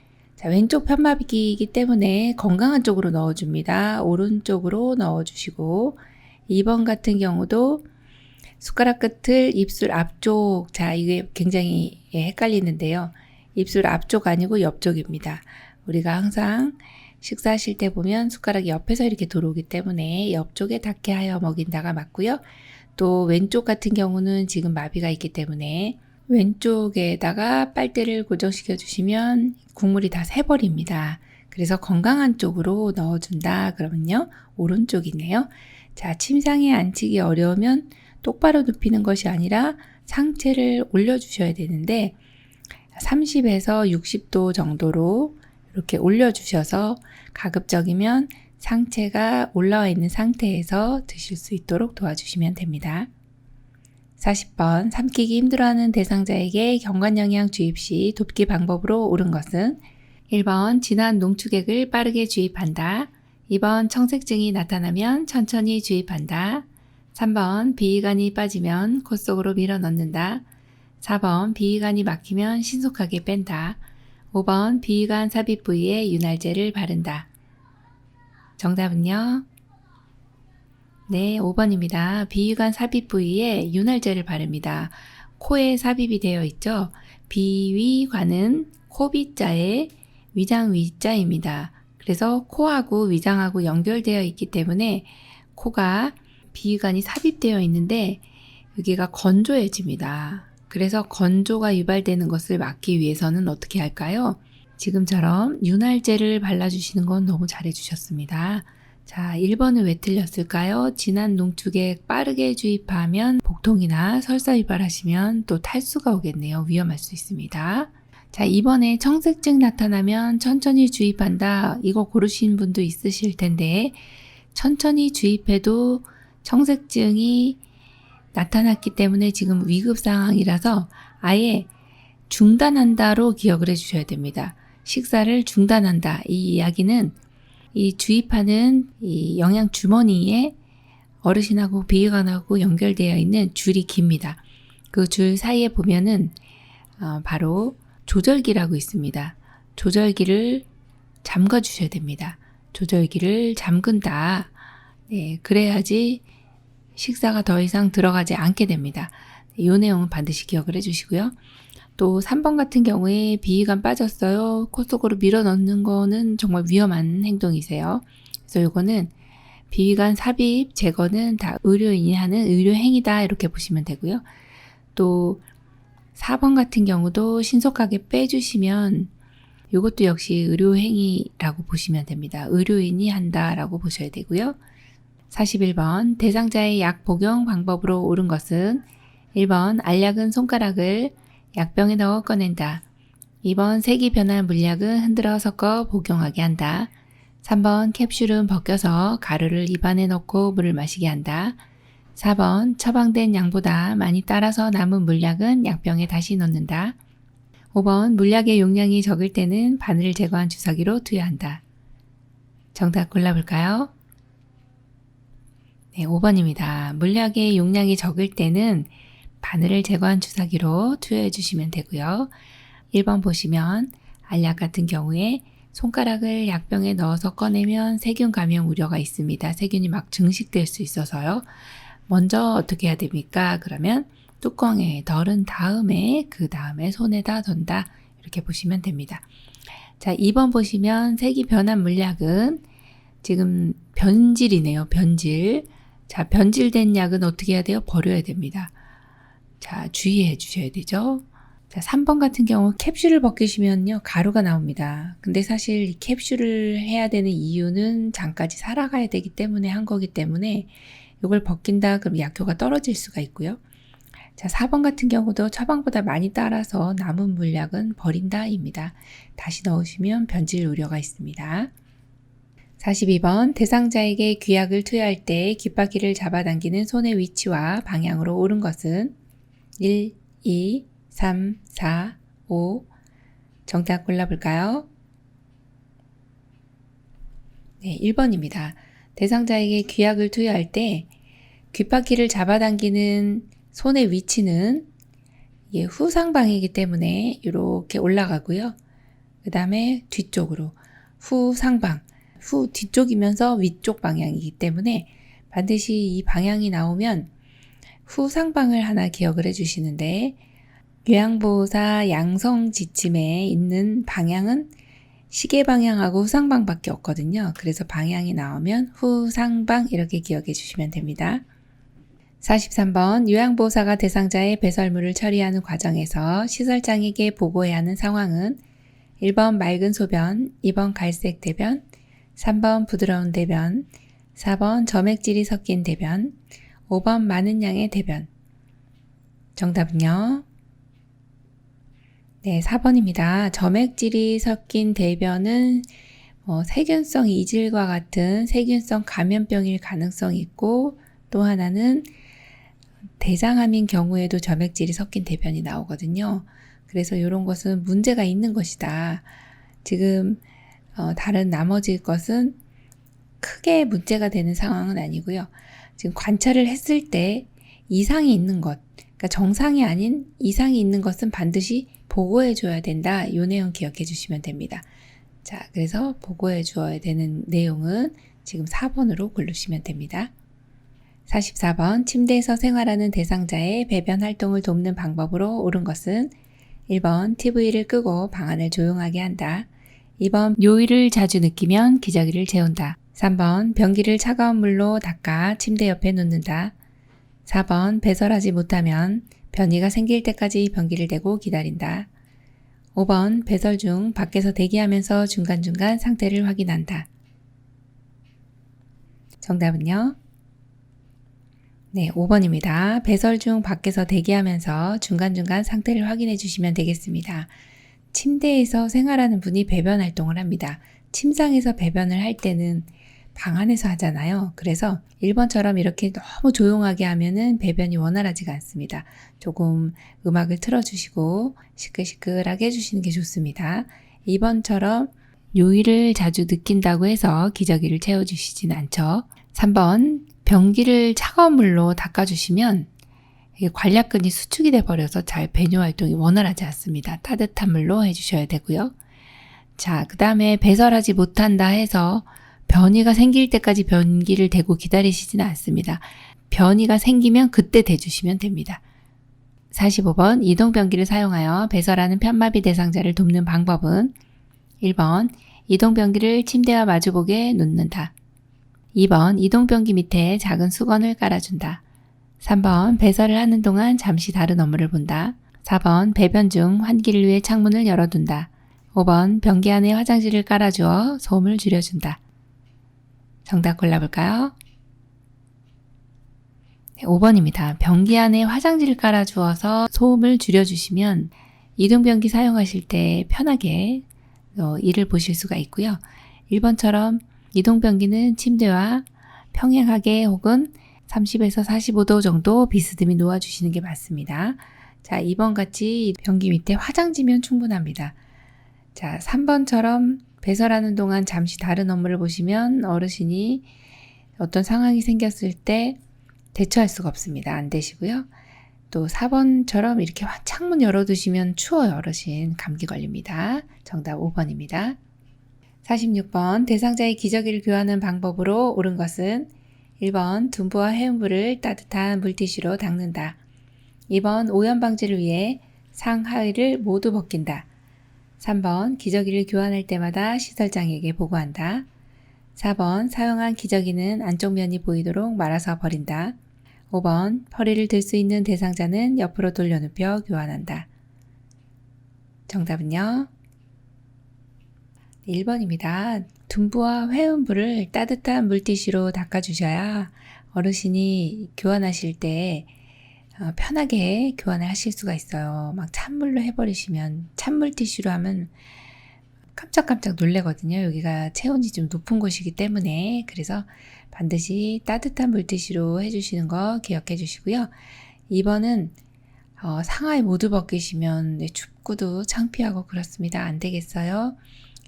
왼쪽 편마비이기 때문에 건강한 쪽으로 넣어줍니다. 오른쪽으로 넣어주시고 2번 같은 경우도 숟가락 끝을 입술 앞쪽, 자 이게 굉장히 헷갈리는데요. 입술 앞쪽 아니고 옆쪽입니다. 우리가 항상 식사하실 때 보면 숟가락이 옆에서 이렇게 들어오기 때문에 옆쪽에 닿게 하여 먹인다가 맞고요. 또 왼쪽 같은 경우는 지금 마비가 있기 때문에 왼쪽에다가 빨대를 고정시켜 주시면 국물이 다 새버립니다. 그래서 건강한 쪽으로 넣어준다 그러면요. 오른쪽이네요. 자, 침상에 앉히기 어려우면 똑바로 눕히는 것이 아니라 상체를 올려주셔야 되는데 30에서 60도 정도로 이렇게 올려주셔서 가급적이면 상체가 올라와 있는 상태에서 드실 수 있도록 도와주시면 됩니다. 40번 삼키기 힘들어하는 대상자에게 경관영양 주입 시 돕기 방법으로 옳은 것은 1번 진한 농축액을 빠르게 주입한다. 2번 청색증이 나타나면 천천히 주입한다. 3번 비위관이 빠지면 코 속으로 밀어 넣는다. 4번 비위관이 막히면 신속하게 뺀다. 5번 비위관 삽입 부위에 윤활제를 바른다. 정답은요? 네, 5번입니다. 비위관 삽입 부위에 윤활제를 바릅니다. 코에 삽입이 되어 있죠? 비위관은 코비자에 위장 위자입니다. 그래서 코하고 위장하고 연결되어 있기 때문에 코가 비위관이 삽입되어 있는데 여기가 건조해집니다. 그래서 건조가 유발되는 것을 막기 위해서는 어떻게 할까요? 지금처럼 윤활제를 발라주시는 건 너무 잘해주셨습니다. 자, 1번은 왜 틀렸을까요? 진한 농축액 빠르게 주입하면 복통이나 설사 유발하시면 또 탈수가 오겠네요. 위험할 수 있습니다. 자, 2번에 청색증 나타나면 천천히 주입한다. 이거 고르신 분도 있으실 텐데 천천히 주입해도 청색증이 나타났기 때문에 지금 위급 상황이라서 아예 중단한다로 기억을 해주셔야 됩니다. 식사를 중단한다. 이 이야기는 이 주입하는 이 영양 주머니에 어르신하고 비위관하고 연결되어 있는 줄이 깁니다. 그 줄 사이에 보면은 바로 조절기라고 있습니다. 조절기를 잠가 주셔야 됩니다. 조절기를 잠근다. 네, 그래야지 식사가 더 이상 들어가지 않게 됩니다. 이 내용은 반드시 기억을 해주시고요. 또 3번 같은 경우에 비위관 빠졌어요. 코 속으로 밀어 넣는 거는 정말 위험한 행동이세요. 그래서 이거는 비위관 삽입 제거는 다 의료인이 하는 의료행위다 이렇게 보시면 되고요. 또 4번 같은 경우도 신속하게 빼주시면 이것도 역시 의료행위라고 보시면 됩니다. 의료인이 한다라고 보셔야 되고요. 41번 대상자의 약 복용 방법으로 옳은 것은 1번 알약은 손가락을 약병에 넣어 꺼낸다. 2번 색이 변한 물약은 흔들어 섞어 복용하게 한다. 3번 캡슐은 벗겨서 가루를 입안에 넣고 물을 마시게 한다. 4번 처방된 양보다 많이 따라서 남은 물약은 약병에 다시 넣는다. 5번 물약의 용량이 적을 때는 바늘을 제거한 주사기로 투여한다. 정답 골라볼까요? 네, 5번입니다. 물약의 용량이 적을 때는 바늘을 제거한 주사기로 투여해 주시면 되고요. 1번 보시면 알약 같은 경우에 손가락을 약병에 넣어서 꺼내면 세균 감염 우려가 있습니다. 세균이 막 증식될 수 있어서요. 먼저 어떻게 해야 됩니까? 그러면 뚜껑에 덜은 다음에 그 다음에 손에다 던다 이렇게 보시면 됩니다. 자, 2번 보시면 색이 변한 물약은 지금 변질이네요. 변질. 자, 변질된 약은 어떻게 해야 돼요? 버려야 됩니다. 자, 주의해 주셔야 되죠. 자, 3번 같은 경우 캡슐을 벗기시면요, 가루가 나옵니다. 근데 사실 이 캡슐을 해야 되는 이유는 장까지 살아가야 되기 때문에 한 거기 때문에 이걸 벗긴다 그럼 약효가 떨어질 수가 있고요. 자, 4번 같은 경우도 처방보다 많이 따라서 남은 물약은 버린다입니다. 다시 넣으시면 변질 우려가 있습니다. 42번 대상자에게 귀약을 투여할 때 귓바퀴를 잡아당기는 손의 위치와 방향으로 옳은 것은 1, 2, 3, 4, 5. 정답 골라볼까요? 네, 1번입니다. 대상자에게 귀약을 투여할 때 귓바퀴를 잡아당기는 손의 위치는 후상방이기 때문에 이렇게 올라가고요. 그 다음에 뒤쪽으로 후상방, 후 뒤쪽이면서 위쪽 방향이기 때문에 반드시 이 방향이 나오면 후상방을 하나 기억을 해주시는데 요양보호사 양성 지침에 있는 방향은 시계 방향하고 후상방밖에 없거든요. 그래서 방향이 나오면 후상방 이렇게 기억해 주시면 됩니다. 43번 요양보호사가 대상자의 배설물을 처리하는 과정에서 시설장에게 보고해야 하는 상황은 1번 맑은 소변, 2번 갈색 대변, 3번 부드러운 대변, 4번 점액질이 섞인 대변, 5번 많은 양의 대변. 정답은요? 네, 4번입니다. 점액질이 섞인 대변은 세균성 이질과 같은 세균성 감염병일 가능성이 있고 또 하나는 대장암인 경우에도 점액질이 섞인 대변이 나오거든요. 그래서 이런 것은 문제가 있는 것이다. 지금 다른 나머지 것은 크게 문제가 되는 상황은 아니고요. 지금 관찰을 했을 때 이상이 있는 것, 그러니까 정상이 아닌 이상이 있는 것은 반드시 보고해 줘야 된다. 이 내용 기억해 주시면 됩니다. 자, 그래서 보고해 줘야 되는 내용은 지금 4번으로 고르시면 됩니다. 44번 침대에서 생활하는 대상자의 배변 활동을 돕는 방법으로 옳은 것은 1번 TV를 끄고 방안을 조용하게 한다. 2번 요일을 자주 느끼면 기저귀를 재운다. 3번 변기를 차가운 물로 닦아 침대 옆에 놓는다. 4번 배설하지 못하면 변이가 생길 때까지 변기를 대고 기다린다. 5번 배설 중 밖에서 대기하면서 중간중간 상태를 확인한다. 정답은요? 네, 5번입니다. 배설 중 밖에서 대기하면서 중간중간 상태를 확인해 주시면 되겠습니다. 침대에서 생활하는 분이 배변 활동을 합니다. 침상에서 배변을 할 때는 방 안에서 하잖아요. 그래서 1번처럼 이렇게 너무 조용하게 하면은 배변이 원활하지가 않습니다. 조금 음악을 틀어주시고 시끌시끌하게 해주시는 게 좋습니다. 2번처럼 요일을 자주 느낀다고 해서 기저귀를 채워주시진 않죠. 3번 변기를 차가운 물로 닦아주시면 관략근이 수축이 돼버려서 잘 배뇨 활동이 원활하지 않습니다. 따뜻한 물로 해주셔야 되고요. 자, 그 다음에 배설하지 못한다 해서 변이가 생길 때까지 변기를 대고 기다리시지는 않습니다. 변이가 생기면 그때 대주시면 됩니다. 45번 이동변기를 사용하여 배설하는 편마비 대상자를 돕는 방법은 1번 이동변기를 침대와 마주보게 놓는다. 2번 이동변기 밑에 작은 수건을 깔아준다. 3번 배설을 하는 동안 잠시 다른 업무를 본다. 4번 배변 중 환기를 위해 창문을 열어둔다. 5번 변기 안에 화장실을 깔아주어 소음을 줄여준다. 정답 골라볼까요? 네, 5번입니다. 변기 안에 화장지를 깔아주어서 소음을 줄여주시면 이동변기 사용하실 때 편하게 일을 보실 수가 있고요. 1번처럼 이동변기는 침대와 평행하게 혹은 30에서 45도 정도 비스듬히 놓아주시는 게 맞습니다. 자, 2번 같이 변기 밑에 화장지면 충분합니다. 자, 3번처럼 배설하는 동안 잠시 다른 업무를 보시면 어르신이 어떤 상황이 생겼을 때 대처할 수가 없습니다. 안 되시고요. 또 4번처럼 이렇게 창문 열어두시면 추워요. 어르신 감기 걸립니다. 정답 5번입니다. 46번 대상자의 기저귀를 교환하는 방법으로 옳은 것은 1번 둔부와 해운부를 따뜻한 물티슈로 닦는다. 2번 오염 방지를 위해 상하의를 모두 벗긴다. 3번 기저귀를 교환할 때마다 시설장에게 보고한다. 4번 사용한 기저귀는 안쪽 면이 보이도록 말아서 버린다. 5번 허리를 들 수 있는 대상자는 옆으로 돌려 눕혀 교환한다. 정답은요? 1번입니다. 둔부와 회음부를 따뜻한 물티슈로 닦아주셔야 어르신이 교환하실 때 편하게 교환을 하실 수가 있어요. 막 찬물로 해버리시면, 찬물 티슈로 하면 깜짝깜짝 놀래거든요. 여기가 체온이 좀 높은 곳이기 때문에. 그래서 반드시 따뜻한 물티슈로 해주시는 거 기억해 주시고요. 2번은 상하이 모두 벗기시면 춥고도 창피하고 그렇습니다. 안 되겠어요.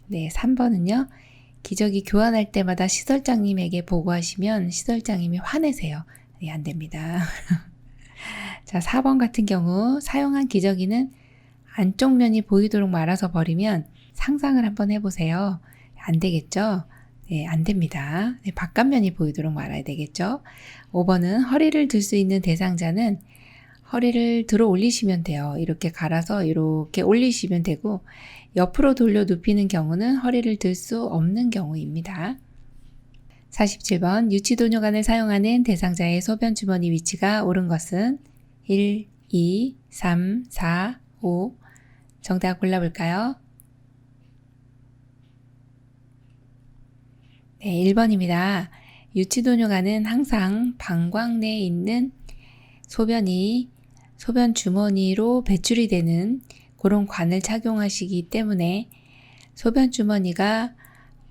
네, 3번은요. 기저귀 교환할 때마다 시설장님에게 보고하시면 시설장님이 화내세요. 네, 안 됩니다. 자, 4번 같은 경우 사용한 기저귀는 안쪽 면이 보이도록 말아서 버리면 상상을 한번 해보세요. 안 되겠죠? 네, 안 됩니다. 네, 바깥면이 보이도록 말아야 되겠죠? 5번은 허리를 들 수 있는 대상자는 허리를 들어 올리시면 돼요. 이렇게 갈아서 이렇게 올리시면 되고 옆으로 돌려 눕히는 경우는 허리를 들 수 없는 경우입니다. 47번 유치도뇨관을 사용하는 대상자의 소변 주머니 위치가 옳은 것은 1, 2, 3, 4, 5. 정답 골라볼까요? 네, 1번입니다. 유치도뇨관은 항상 방광 내에 있는 소변이 소변 주머니로 배출이 되는 그런 관을 착용하시기 때문에 소변 주머니가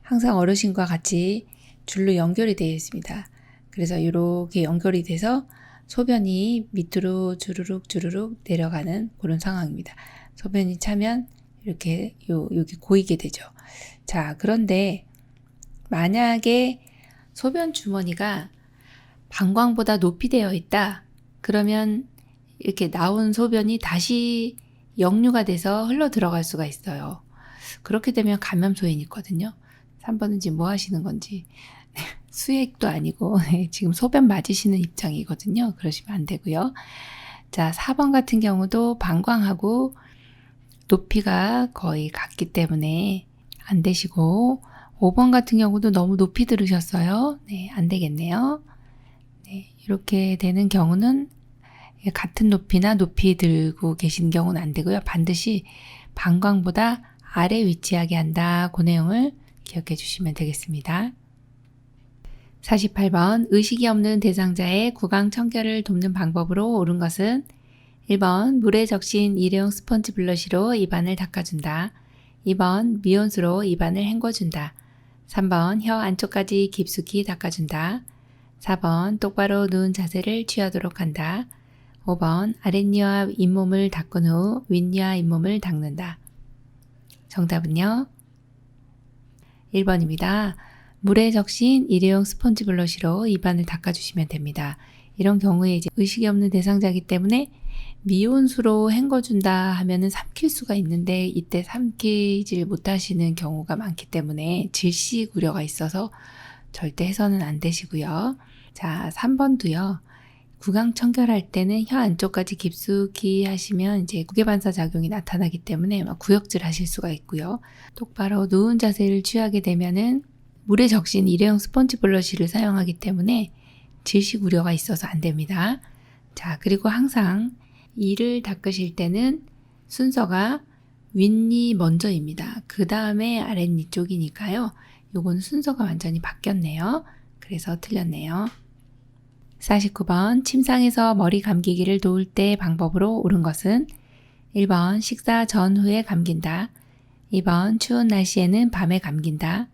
항상 어르신과 같이 줄로 연결이 되어 있습니다. 그래서 이렇게 연결이 돼서 소변이 밑으로 주르륵 주르륵 내려가는 그런 상황입니다. 소변이 차면 이렇게 여기 고이게 되죠. 자, 그런데 만약에 소변 주머니가 방광보다 높이 되어 있다. 그러면 이렇게 나온 소변이 다시 역류가 돼서 흘러 들어갈 수가 있어요. 그렇게 되면 감염소인이 있거든요. 3번은 지금 뭐 하시는 건지. 수액도 아니고 지금 소변 맞으시는 입장이거든요. 그러시면 안 되고요. 자, 4번 같은 경우도 방광하고 높이가 거의 같기 때문에 안 되시고 5번 같은 경우도 너무 높이 들으셨어요. 네, 안 되겠네요. 네, 이렇게 되는 경우는 같은 높이나 높이 들고 계신 경우는 안 되고요. 반드시 방광보다 아래 위치하게 한다. 그 내용을 기억해 주시면 되겠습니다. 48번 의식이 없는 대상자의 구강 청결을 돕는 방법으로 옳은 것은 1번 물에 적신 일회용 스펀지 블러시로 입안을 닦아준다. 2번 미온수로 입안을 헹궈준다. 3번 혀 안쪽까지 깊숙이 닦아준다. 4번 똑바로 누운 자세를 취하도록 한다. 5번 아랫니와 잇몸을 닦은 후 윗니와 잇몸을 닦는다. 정답은요? 1번입니다. 물에 적신 일회용 스펀지 블러시로 입안을 닦아주시면 됩니다. 이런 경우에 이제 의식이 없는 대상자이기 때문에 미온수로 헹궈준다 하면은 삼킬 수가 있는데 이때 삼키질 못하시는 경우가 많기 때문에 질식 우려가 있어서 절대 해서는 안 되시고요. 자, 3번도요. 구강 청결할 때는 혀 안쪽까지 깊숙이 하시면 이제 구개반사 작용이 나타나기 때문에 구역질 하실 수가 있고요. 똑바로 누운 자세를 취하게 되면은 물에 적신 일회용 스펀지 블러시를 사용하기 때문에 질식 우려가 있어서 안 됩니다. 자, 그리고 항상 이를 닦으실 때는 순서가 윗니 먼저입니다. 그 다음에 아랫니 쪽이니까요. 요건 순서가 완전히 바뀌었네요. 그래서 틀렸네요. 49번 침상에서 머리 감기기를 놓을 때 방법으로 옳은 것은 1번 식사 전후에 감긴다. 2번 추운 날씨에는 밤에 감긴다.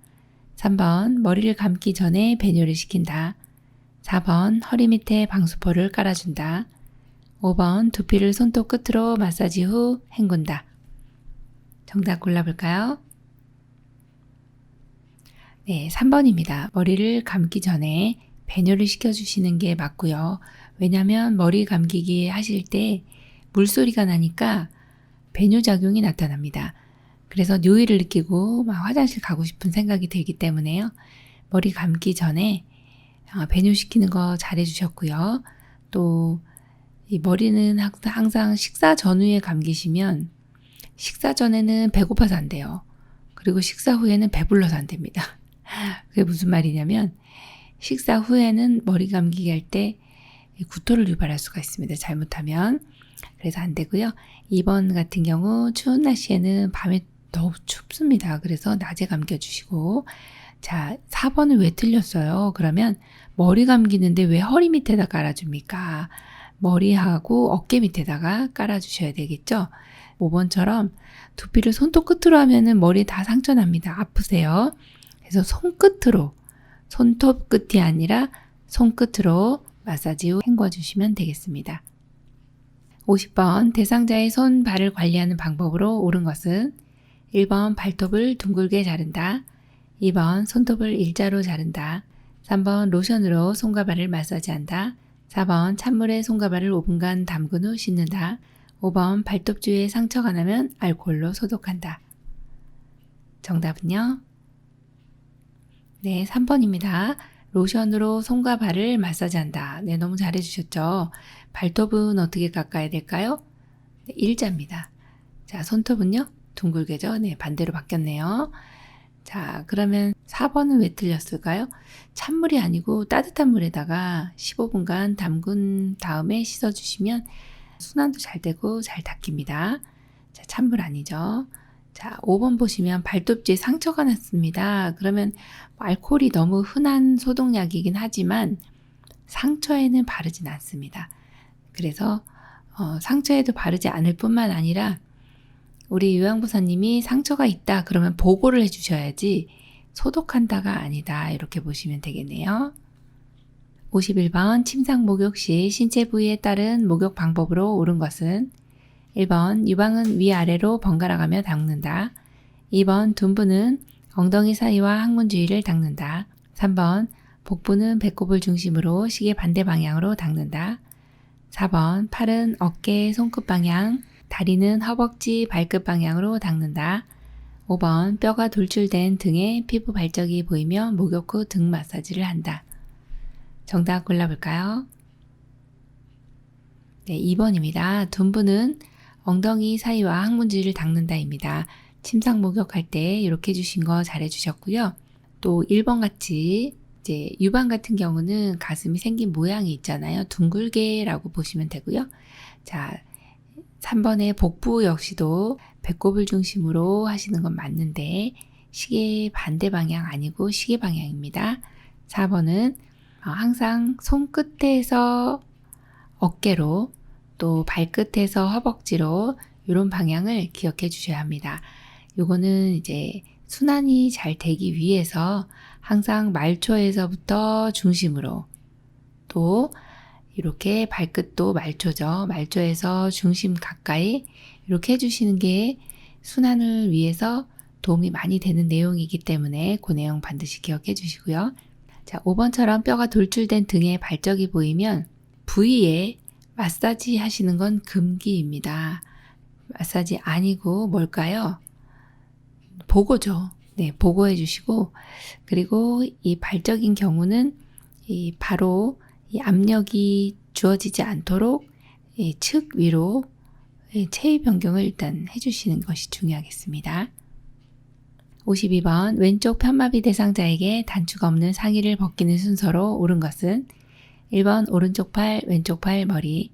3번 머리를 감기 전에 배뇨를 시킨다. 4번 허리 밑에 방수포를 깔아준다. 5번 두피를 손톱 끝으로 마사지 후 헹군다. 정답 골라볼까요? 네, 3번입니다. 머리를 감기 전에 배뇨를 시켜주시는 게 맞고요. 왜냐하면 머리 감기기 하실 때 물소리가 나니까 배뇨작용이 나타납니다. 그래서 뇨의를 느끼고 막 화장실 가고 싶은 생각이 들기 때문에요. 머리 감기 전에 배뇨시키는 거 잘해주셨고요. 또 이 머리는 항상 식사 전후에 감기시면 식사 전에는 배고파서 안 돼요. 그리고 식사 후에는 배불러서 안 됩니다. 그게 무슨 말이냐면 식사 후에는 머리 감기게 할 때 구토를 유발할 수가 있습니다. 잘못하면. 그래서 안 되고요. 2번 같은 경우 추운 날씨에는 밤에 너무 춥습니다. 그래서 낮에 감겨주시고 자 4번은 왜 틀렸어요? 그러면 머리 감기는데 왜 허리 밑에다 깔아줍니까? 머리하고 어깨 밑에다가 깔아주셔야 되겠죠? 5번처럼 두피를 손톱 끝으로 하면은 머리 다 상처납니다. 아프세요. 그래서 손끝으로 손톱 끝이 아니라 손끝으로 마사지 후 헹궈주시면 되겠습니다. 50번 대상자의 손, 발을 관리하는 방법으로 옳은 것은 1번 발톱을 둥글게 자른다. 2번 손톱을 일자로 자른다. 3번 로션으로 손과 발을 마사지한다. 4번 찬물에 손과 발을 5분간 담근 후 씻는다. 5번 발톱 주위에 상처가 나면 알코올로 소독한다. 정답은요? 네, 3번입니다. 로션으로 손과 발을 마사지한다. 네, 너무 잘해주셨죠? 발톱은 어떻게 깎아야 될까요? 네, 일자입니다. 자, 손톱은요? 둥글게죠? 네, 반대로 바뀌었네요. 자, 그러면 4번은 왜 틀렸을까요? 찬물이 아니고 따뜻한 물에다가 15분간 담근 다음에 씻어주시면 순환도 잘 되고 잘 닦입니다. 자, 찬물 아니죠? 자, 5번 보시면 발톱뒤에 상처가 났습니다. 그러면 알코올이 너무 흔한 소독약이긴 하지만 상처에는 바르진 않습니다. 그래서 상처에도 바르지 않을 뿐만 아니라 우리 요양보사님이 상처가 있다 그러면 보고를 해주셔야지 소독한다가 아니다 이렇게 보시면 되겠네요. 51번 침상 목욕 시 신체 부위에 따른 목욕 방법으로 옳은 것은 1번 유방은 위아래로 번갈아 가며 닦는다. 2번 둔부는 엉덩이 사이와 항문 주위를 닦는다. 3번 복부는 배꼽을 중심으로 시계 반대 방향으로 닦는다. 4번 팔은 어깨 손끝 방향, 다리는 허벅지 발끝 방향으로 닦는다. 5번 뼈가 돌출된 등에 피부 발적이 보이며 목욕 후 등 마사지를 한다. 정답 골라볼까요? 네, 2번입니다. 둔부는 엉덩이 사이와 항문 주위를 닦는다입니다. 침상 목욕할 때 이렇게 해주신 거 잘해주셨고요. 또 1번 같이 이제 유방 같은 경우는 가슴이 생긴 모양이 있잖아요. 둥글게라고 보시면 되고요. 자, 3번의 복부 역시도 배꼽을 중심으로 하시는 건 맞는데 시계 반대 방향 아니고 시계 방향입니다. 4번은 항상 손끝에서 어깨로 또 발끝에서 허벅지로 이런 방향을 기억해 주셔야 합니다. 요거는 이제 순환이 잘 되기 위해서 항상 말초에서부터 중심으로 또 이렇게 발끝도 말초죠. 말초에서 중심 가까이 이렇게 해주시는 게 순환을 위해서 도움이 많이 되는 내용이기 때문에 그 내용 반드시 기억해 주시고요. 자, 5번처럼 뼈가 돌출된 등에 발적이 보이면 부위에 마사지 하시는 건 금기입니다. 마사지 아니고 뭘까요? 보고죠. 네, 보고해 주시고 그리고 이 발적인 경우는 바로 이 압력이 주어지지 않도록 측 위로 체위 변경을 일단 해주시는 것이 중요하겠습니다. 52번 왼쪽 편마비 대상자에게 단추가 없는 상의를 벗기는 순서로 옳은 것은 1번 오른쪽 팔 왼쪽 팔 머리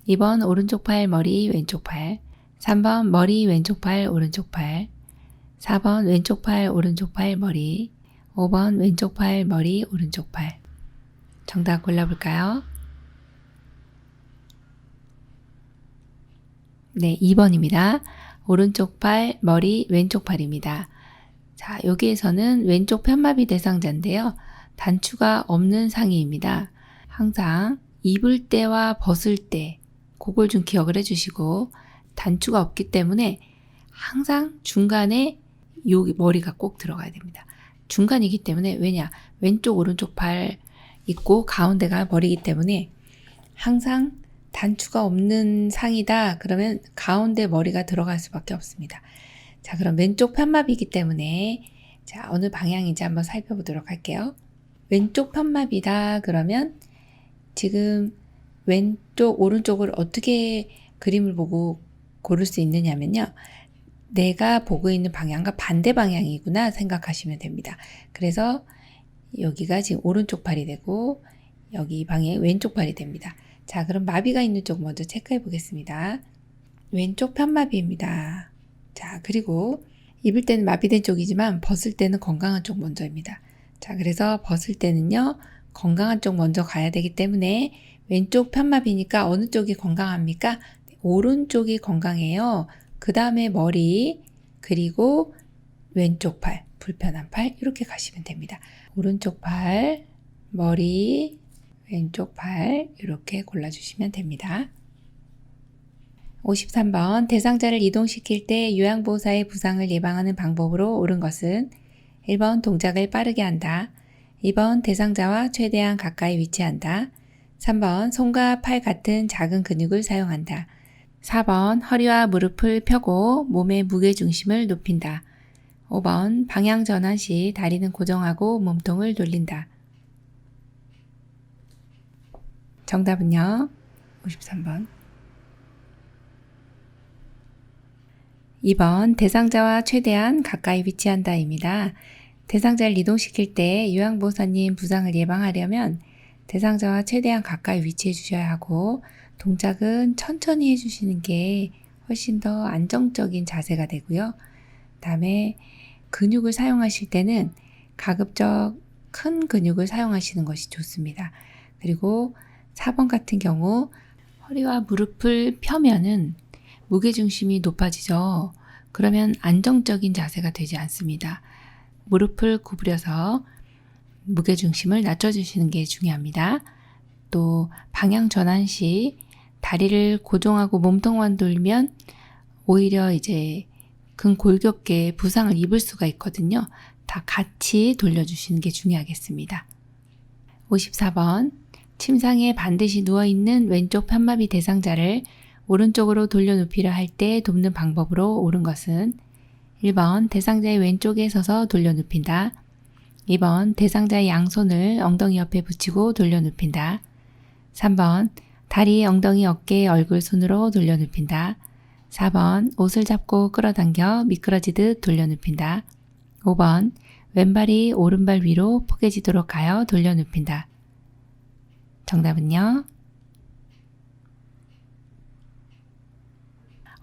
2번 오른쪽 팔 머리 왼쪽 팔 3번 머리 왼쪽 팔 오른쪽 팔 4번 왼쪽 팔 오른쪽 팔 머리 5번 왼쪽 팔 머리 오른쪽 팔 정답 골라볼까요? 네, 2번입니다. 오른쪽 팔, 머리, 왼쪽 팔입니다. 자, 여기에서는 왼쪽 편마비 대상자인데요. 단추가 없는 상의입니다. 항상 입을 때와 벗을 때 그걸 좀 기억을 해주시고 단추가 없기 때문에 항상 중간에 여기 머리가 꼭 들어가야 됩니다. 중간이기 때문에 왜냐? 왼쪽 오른쪽 팔 있고 가운데가 머리이기 때문에 항상 단추가 없는 상이다 그러면 가운데 머리가 들어갈 수밖에 없습니다. 자, 그럼 왼쪽 편마비이기 때문에 자, 어느 방향인지 한번 살펴보도록 할게요. 왼쪽 편마비다 그러면 지금 왼쪽 오른쪽을 어떻게 그림을 보고 고를 수 있느냐면요. 내가 보고 있는 방향과 반대 방향이구나 생각하시면 됩니다. 그래서 여기가 지금 오른쪽 팔이 되고 여기 이 방향이 왼쪽 팔이 됩니다. 자, 그럼 마비가 있는 쪽 먼저 체크해 보겠습니다. 왼쪽 편마비입니다. 자, 그리고 입을 때는 마비된 쪽이지만 벗을 때는 건강한 쪽 먼저입니다. 자, 그래서 벗을 때는요, 건강한 쪽 먼저 가야 되기 때문에 왼쪽 편마비니까 어느 쪽이 건강합니까? 오른쪽이 건강해요. 그 다음에 머리, 그리고 왼쪽 팔, 불편한 팔 이렇게 가시면 됩니다. 오른쪽 팔, 머리, 왼쪽 팔 이렇게 골라주시면 됩니다. 53번 대상자를 이동시킬 때 요양보호사의 부상을 예방하는 방법으로 옳은 것은 1번 동작을 빠르게 한다. 2번 대상자와 최대한 가까이 위치한다. 3번 손과 팔 같은 작은 근육을 사용한다. 4번 허리와 무릎을 펴고 몸의 무게중심을 높인다. 5번 방향 전환 시 다리는 고정하고 몸통을 돌린다. 정답은요. 53번. 2번 대상자와 최대한 가까이 위치한다입니다. 대상자를 이동시킬 때 요양보호사님 부상을 예방하려면 대상자와 최대한 가까이 위치해 주셔야 하고 동작은 천천히 해주시는 게 훨씬 더 안정적인 자세가 되고요. 다음에 근육을 사용하실 때는 가급적 큰 근육을 사용하시는 것이 좋습니다. 그리고 4번 같은 경우 허리와 무릎을 펴면은 무게중심이 높아지죠. 그러면 안정적인 자세가 되지 않습니다. 무릎을 구부려서 무게중심을 낮춰주시는 게 중요합니다. 또 방향 전환 시 다리를 고정하고 몸통만 돌면 오히려 이제 근골격계에 부상을 입을 수가 있거든요. 다 같이 돌려주시는 게 중요하겠습니다. 54번 침상에 반드시 누워있는 왼쪽 편마비 대상자를 오른쪽으로 돌려눕히려 할 때 돕는 방법으로 옳은 것은 1번 대상자의 왼쪽에 서서 돌려눕힌다. 2번 대상자의 양손을 엉덩이 옆에 붙이고 돌려눕힌다. 3번 다리, 엉덩이, 어깨, 얼굴 손으로 돌려눕힌다. 4번 옷을 잡고 끌어당겨 미끄러지듯 돌려눕힌다. 5번 왼발이 오른발 위로 포개지도록 하여 돌려눕힌다. 정답은요.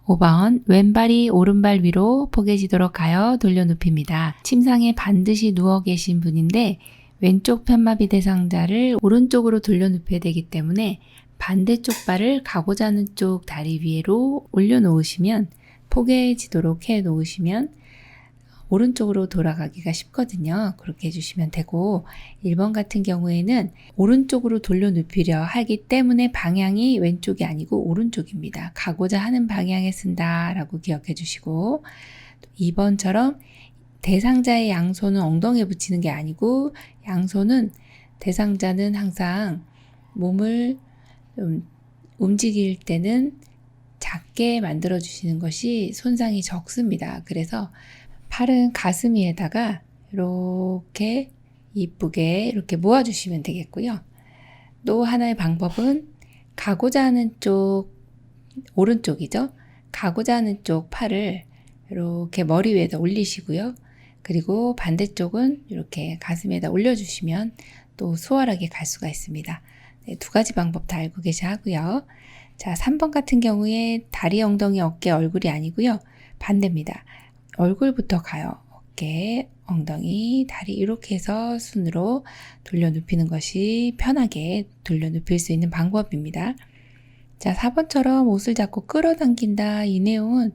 5번 왼발이 오른발 위로 포개지도록 하여 돌려눕힙니다. 침상에 반드시 누워 계신 분인데 왼쪽 편마비 대상자를 오른쪽으로 돌려눕혀야 되기 때문에 반대쪽 발을 가고자 하는 쪽 다리 위로 올려놓으시면 포개지도록 해놓으시면 오른쪽으로 돌아가기가 쉽거든요. 그렇게 해주시면 되고 1번 같은 경우에는 오른쪽으로 돌려눕히려 하기 때문에 방향이 왼쪽이 아니고 오른쪽입니다. 가고자 하는 방향에 쓴다 라고 기억해 주시고 2번처럼 대상자의 양손은 엉덩이에 붙이는 게 아니고 양손은 대상자는 항상 몸을 움직일 때는 작게 만들어 주시는 것이 손상이 적습니다. 그래서 팔은 가슴 위에다가 이렇게 이쁘게 이렇게 모아주시면 되겠고요. 또 하나의 방법은 가고자 하는 쪽, 오른쪽이죠. 가고자 하는 쪽 팔을 이렇게 머리 위에다 올리시고요. 그리고 반대쪽은 이렇게 가슴에다 올려주시면 또 수월하게 갈 수가 있습니다. 네, 두 가지 방법 다 알고 계셔야 하고요. 자, 3번 같은 경우에 다리, 엉덩이, 어깨, 얼굴이 아니고요. 반대입니다. 얼굴부터 가요. 어깨, 엉덩이, 다리 이렇게 해서 순으로 돌려눕히는 것이 편하게 돌려눕힐 수 있는 방법입니다. 자, 4번처럼 옷을 잡고 끌어당긴다. 이 내용은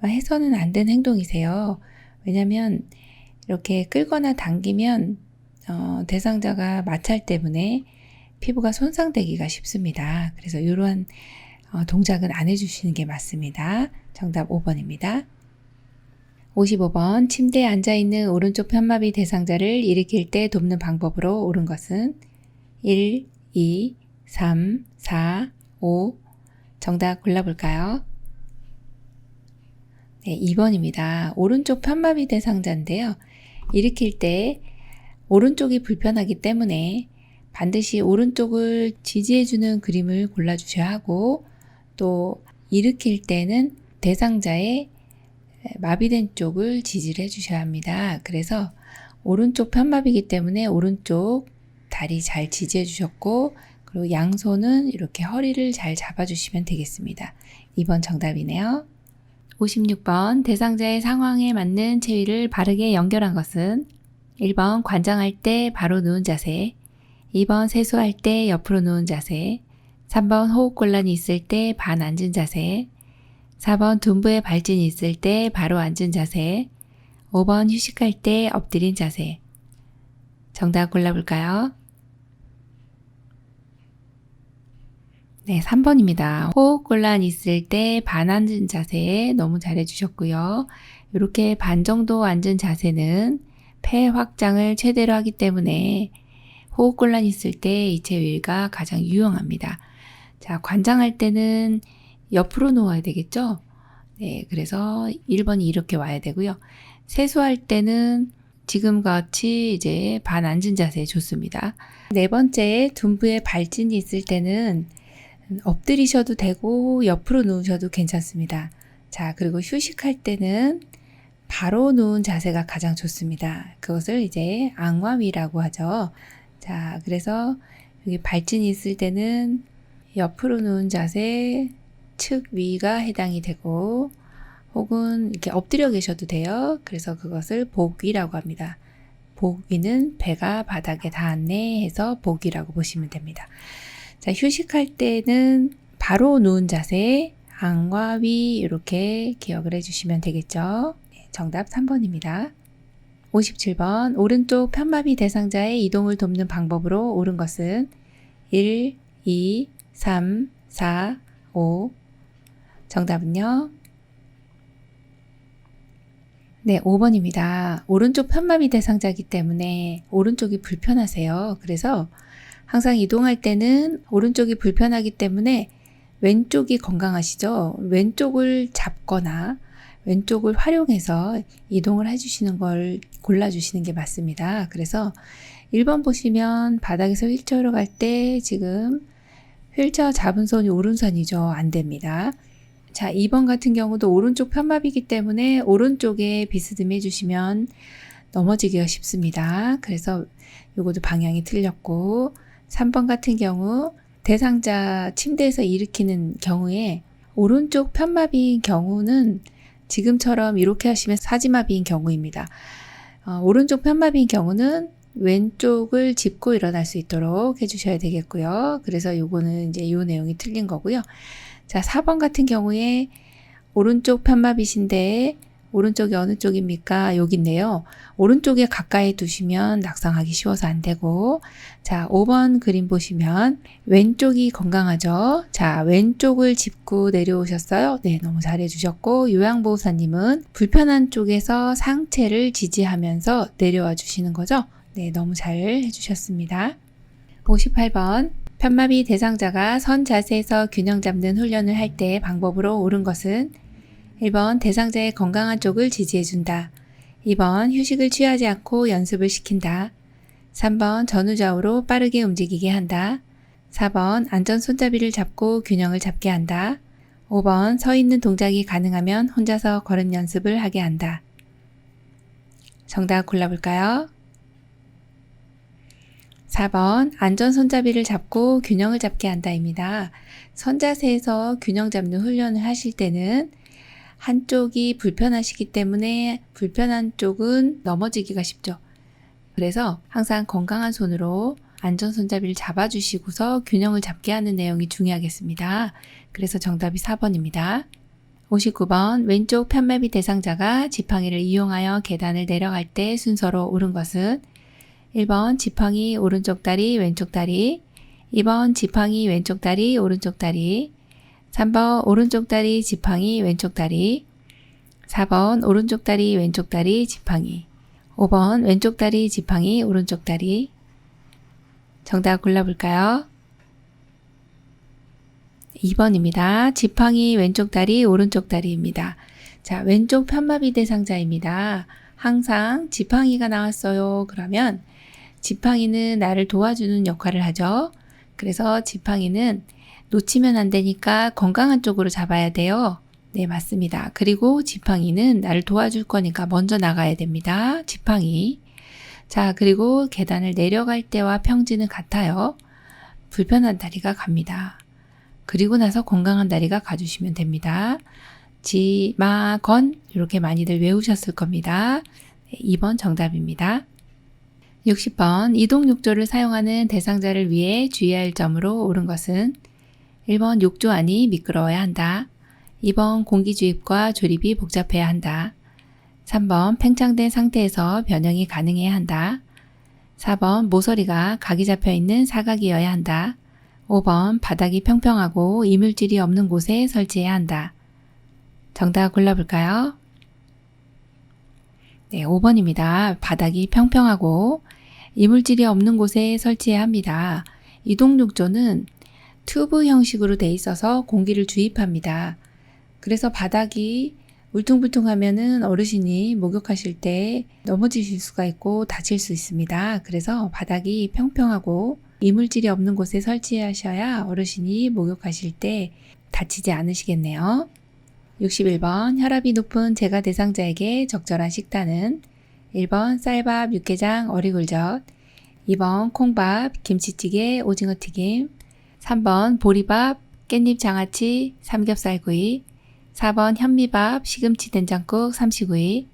해서는 안 되는 행동이세요. 왜냐하면 이렇게 끌거나 당기면 대상자가 마찰 때문에 피부가 손상되기가 쉽습니다. 그래서 이러한 동작은 안 해주시는 게 맞습니다. 정답 5번입니다. 55번 침대에 앉아있는 오른쪽 편마비 대상자를 일으킬 때 돕는 방법으로 옳은 것은 1, 2, 3, 4, 5 정답 골라볼까요? 네, 2번입니다. 오른쪽 편마비 대상자인데요. 일으킬 때 오른쪽이 불편하기 때문에 반드시 오른쪽을 지지해주는 그림을 골라주셔야 하고 또 일으킬 때는 대상자의 마비된 쪽을 지지를 해주셔야 합니다. 그래서 오른쪽 편마비이기 때문에 오른쪽 다리 잘 지지해 주셨고, 그리고 양손은 이렇게 허리를 잘 잡아주시면 되겠습니다. 2번 정답이네요. 56번 대상자의 상황에 맞는 체위를 바르게 연결한 것은 1번 관장할 때 바로 누운 자세, 2번 세수할 때 옆으로 누운 자세, 3번 호흡곤란이 있을 때 반 앉은 자세, 4번 둔부에 발진이 있을 때 바로 앉은 자세, 5번 휴식할 때 엎드린 자세. 정답 골라볼까요? 네, 3번입니다. 호흡곤란 있을 때 반 앉은 자세 너무 잘해주셨고요. 이렇게 반 정도 앉은 자세는 폐 확장을 최대로 하기 때문에 호흡곤란 있을 때 이 체위가 가장 유용합니다. 자, 관장할 때는 옆으로 누워야 되겠죠? 네, 그래서 1번이 이렇게 와야 되고요. 세수할 때는 지금 같이 이제 반 앉은 자세 좋습니다. 네 번째, 둔부에 발진이 있을 때는 엎드리셔도 되고 옆으로 누우셔도 괜찮습니다. 자, 그리고 휴식할 때는 바로 누운 자세가 가장 좋습니다. 그것을 이제 앙와위라고 하죠. 자, 그래서 여기 발진이 있을 때는 옆으로 누운 자세 측 위가 해당이 되고, 혹은 이렇게 엎드려 계셔도 돼요. 그래서 그것을 복위라고 합니다. 복위는 배가 바닥에 닿았네 해서 복위라고 보시면 됩니다. 자, 휴식할 때는 바로 누운 자세, 앙와위 이렇게 기억을 해주시면 되겠죠. 네, 정답 3번입니다. 57번 오른쪽 편마비 대상자의 이동을 돕는 방법으로 옳은 것은 1, 2, 3, 4, 5. 정답은요? 네, 5번입니다. 오른쪽 편마비 대상자이기 때문에 오른쪽이 불편하세요. 그래서 항상 이동할 때는 오른쪽이 불편하기 때문에 왼쪽이 건강하시죠? 왼쪽을 잡거나 왼쪽을 활용해서 이동을 해주시는 걸 골라주시는 게 맞습니다. 그래서 1번 보시면 바닥에서 휠체어로 갈 때 지금 휠체어 잡은 손이 오른손이죠. 안 됩니다. 자, 2번 같은 경우도 오른쪽 편마비이기 때문에 오른쪽에 비스듬히 해주시면 넘어지기가 쉽습니다. 그래서 요것도 방향이 틀렸고, 3번 같은 경우 대상자 침대에서 일으키는 경우에 오른쪽 편마비인 경우는 지금처럼 이렇게 하시면 사지마비인 경우입니다. 오른쪽 편마비인 경우는 왼쪽을 짚고 일어날 수 있도록 해주셔야 되겠고요. 그래서 요거는 이제 요 내용이 틀린 거고요. 자, 4번 같은 경우에 오른쪽 편마비신데 오른쪽이 어느 쪽입니까? 여기인데요. 오른쪽에 가까이 두시면 낙상하기 쉬워서 안 되고, 자, 5번 그림 보시면 왼쪽이 건강하죠? 자, 왼쪽을 짚고 내려오셨어요? 네, 너무 잘해 주셨고, 요양보호사님은 불편한 쪽에서 상체를 지지하면서 내려와 주시는 거죠? 네, 너무 잘 해주셨습니다. 58번 편마비 대상자가 선 자세에서 균형 잡는 훈련을 할 때 방법으로 옳은 것은 1번 대상자의 건강한 쪽을 지지해준다. 2번 휴식을 취하지 않고 연습을 시킨다. 3번 전후좌우로 빠르게 움직이게 한다. 4번 안전 손잡이를 잡고 균형을 잡게 한다. 5번 서 있는 동작이 가능하면 혼자서 걸음 연습을 하게 한다. 정답 골라볼까요? 4번 안전 손잡이를 잡고 균형을 잡게 한다입니다. 선자세에서 균형 잡는 훈련을 하실 때는 한쪽이 불편하시기 때문에 불편한 쪽은 넘어지기가 쉽죠. 그래서 항상 건강한 손으로 안전 손잡이를 잡아주시고서 균형을 잡게 하는 내용이 중요하겠습니다. 그래서 정답이 4번입니다. 59번 왼쪽 편마비 대상자가 지팡이를 이용하여 계단을 내려갈 때 순서로 옳은 것은 1번 지팡이 오른쪽 다리 왼쪽 다리, 2번 지팡이 왼쪽 다리 오른쪽 다리, 3번 오른쪽 다리 지팡이 왼쪽 다리, 4번 오른쪽 다리 왼쪽 다리 지팡이, 5번 왼쪽 다리 지팡이 오른쪽 다리. 정답 골라볼까요? 2번입니다. 지팡이 왼쪽 다리 오른쪽 다리입니다. 자, 왼쪽 편마비 대상자입니다. 항상 지팡이가 나왔어요. 그러면 지팡이는 나를 도와주는 역할을 하죠. 그래서 지팡이는 놓치면 안 되니까 건강한 쪽으로 잡아야 돼요. 네, 맞습니다. 그리고 지팡이는 나를 도와줄 거니까 먼저 나가야 됩니다. 지팡이. 자, 그리고 계단을 내려갈 때와 평지는 같아요. 불편한 다리가 갑니다. 그리고 나서 건강한 다리가 가주시면 됩니다. 지, 마, 건 이렇게 많이들 외우셨을 겁니다. 네, 2번 정답입니다. 60번 이동욕조를 사용하는 대상자를 위해 주의할 점으로 옳은 것은 1번 욕조 안이 미끄러워야 한다. 2번 공기 주입과 조립이 복잡해야 한다. 3번 팽창된 상태에서 변형이 가능해야 한다. 4번 모서리가 각이 잡혀 있는 사각이어야 한다. 5번 바닥이 평평하고 이물질이 없는 곳에 설치해야 한다. 정답 골라볼까요? 네, 5번입니다. 바닥이 평평하고 이물질이 없는 곳에 설치해야 합니다. 이동욕조는 튜브 형식으로 돼 있어서 공기를 주입합니다. 그래서 바닥이 울퉁불퉁하면은 어르신이 목욕하실 때 넘어지실 수가 있고 다칠 수 있습니다. 그래서 바닥이 평평하고 이물질이 없는 곳에 설치하셔야 어르신이 목욕하실 때 다치지 않으시겠네요. 61번 혈압이 높은 재가 대상자에게 적절한 식단은 1번 쌀밥, 육개장, 어리굴젓 2번 콩밥, 김치찌개, 오징어튀김 3번 보리밥, 깻잎 장아찌, 삼겹살구이 4번 현미밥, 시금치 된장국, 삼시구이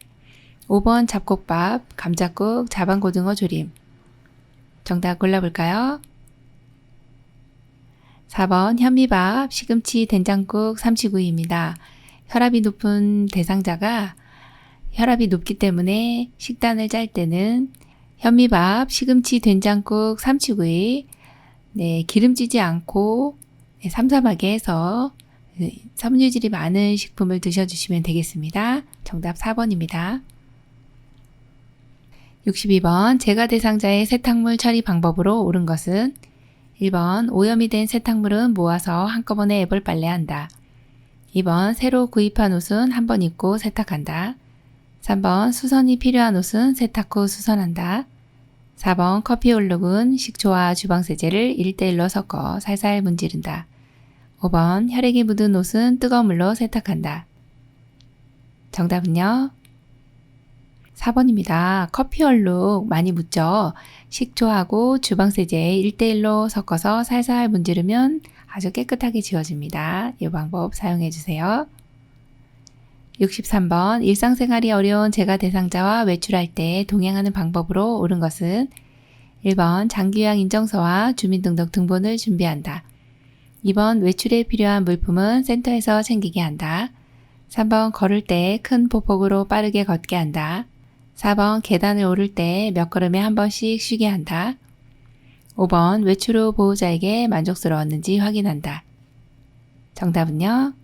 5번 잡곡밥, 감자국, 자반고등어 조림 정답 골라볼까요? 4번 현미밥, 시금치 된장국, 삼시구이입니다. 혈압이 높은 대상자가 혈압이 높기 때문에 식단을 짤 때는 현미밥, 시금치 된장국, 삼시구이 네, 기름지지 않고 삼삼하게 해서 섬유질이 많은 식품을 드셔주시면 되겠습니다. 정답 4번입니다. 62번 재가 대상자의 세탁물 처리 방법으로 옳은 것은 1번 오염이 된 세탁물은 모아서 한꺼번에 애벌 빨래한다. 2번 새로 구입한 옷은 한 번 입고 세탁한다. 3번 수선이 필요한 옷은 세탁 후 수선한다. 4번 커피 얼룩은 식초와 주방세제를 1대1로 섞어 살살 문지른다. 5번 혈액이 묻은 옷은 뜨거운 물로 세탁한다. 정답은요? 4번입니다. 커피 얼룩 많이 묻죠? 식초하고 주방세제 1대1로 섞어서 살살 문지르면 아주 깨끗하게 지워집니다. 이 방법 사용해 주세요. 63번 일상생활이 어려운 재가 대상자와 외출할 때 동행하는 방법으로 옳은 것은 1번 장기요양 인정서와 주민등록 등본을 준비한다. 2번 외출에 필요한 물품은 센터에서 챙기게 한다. 3번 걸을 때 큰 보폭으로 빠르게 걷게 한다. 4번 계단을 오를 때 몇 걸음에 한 번씩 쉬게 한다. 5번 외출 후 보호자에게 만족스러웠는지 확인한다. 정답은요?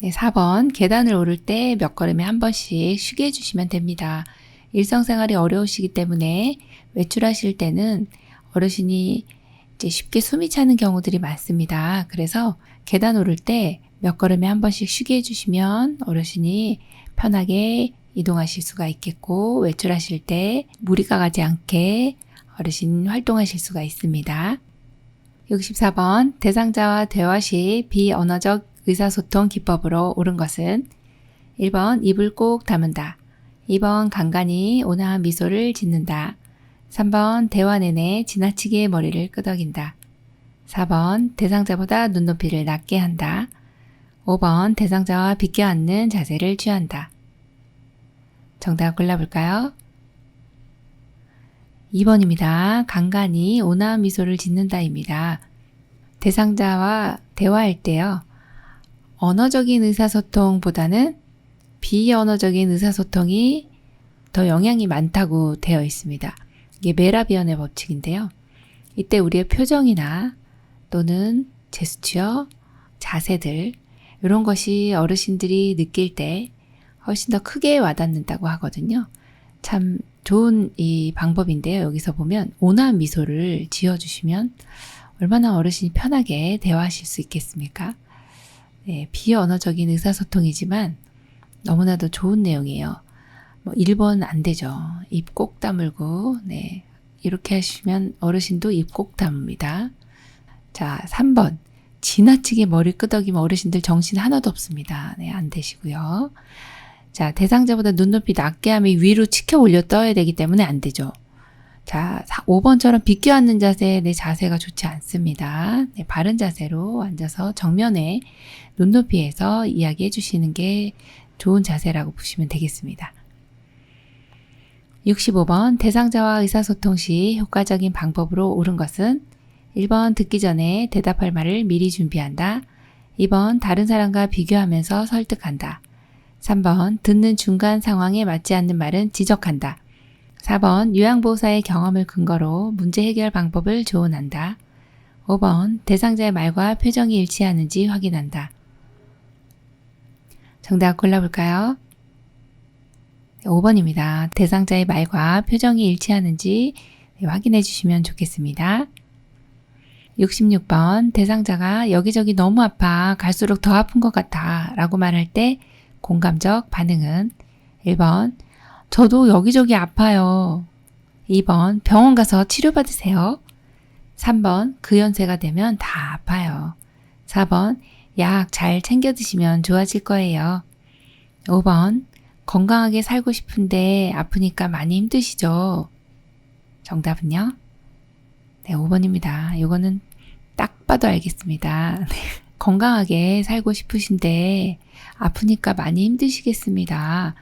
네, 4번 계단을 오를 때 몇 걸음에 한 번씩 쉬게 해주시면 됩니다. 일상생활이 어려우시기 때문에 외출하실 때는 어르신이 이제 쉽게 숨이 차는 경우들이 많습니다. 그래서 계단 오를 때 몇 걸음에 한 번씩 쉬게 해주시면 어르신이 편하게 이동하실 수가 있겠고 외출하실 때 무리가 가지 않게 어르신 활동하실 수가 있습니다. 64번 대상자와 대화 시 비언어적 의사소통 기법으로 옳은 것은 1번 입을 꼭 다문다. 2번 간간히 온화한 미소를 짓는다. 3번 대화 내내 지나치게 머리를 끄덕인다. 4번 대상자보다 눈높이를 낮게 한다. 5번 대상자와 비껴 앉는 자세를 취한다. 정답 골라볼까요? 2번입니다. 간간히 온화한 미소를 짓는다입니다. 대상자와 대화할 때요. 언어적인 의사소통보다는 비언어적인 의사소통이 더 영향이 많다고 되어 있습니다. 이게 메라비언의 법칙인데요. 이때 우리의 표정이나 또는 제스처, 자세들 이런 것이 어르신들이 느낄 때 훨씬 더 크게 와닿는다고 하거든요. 참 좋은 이 방법인데요. 여기서 보면 온화한 미소를 지어주시면 얼마나 어르신이 편하게 대화하실 수 있겠습니까? 네, 비언어적인 의사소통이지만 너무나도 좋은 내용이에요. 1번 안 되죠. 입 꼭 다물고 이렇게 하시면 어르신도 입 꼭 다뭅니다. 자, 3번 지나치게 머리 끄덕이면 어르신들 정신 하나도 없습니다. 네, 안 되시고요. 자, 대상자보다 눈높이 낮게 하면 위로 치켜 올려 떠야 되기 때문에 안 되죠. 자, 5번처럼 비껴 앉는 자세, 내 자세가 좋지 않습니다. 네, 바른 자세로 앉아서 정면에 눈높이에서 이야기해 주시는 게 좋은 자세라고 보시면 되겠습니다. 65번 대상자와 의사소통 시 효과적인 방법으로 옳은 것은 1번 듣기 전에 대답할 말을 미리 준비한다. 2번 다른 사람과 비교하면서 설득한다. 3번 듣는 중간 상황에 맞지 않는 말은 지적한다. 4번 요양보호사의 경험을 근거로 문제 해결 방법을 조언한다. 5번 대상자의 말과 표정이 일치하는지 확인한다. 정답 골라볼까요? 5번입니다. 대상자의 말과 표정이 일치하는지 확인해 주시면 좋겠습니다. 66번 대상자가 여기저기 너무 아파 갈수록 더 아픈 것 같아 라고 말할 때 공감적 반응은 1번 저도 여기저기 아파요. 2번 병원 가서 치료받으세요. 3번 그 연세가 되면 다 아파요. 4번 약 잘 챙겨 드시면 좋아질 거예요. 5번 건강하게 살고 싶은데 아프니까 많이 힘드시죠? 정답은요? 네, 5번입니다. 이거는 딱 봐도 알겠습니다. 네, 건강하게 살고 싶으신데 아프니까 많이 힘드시겠습니다.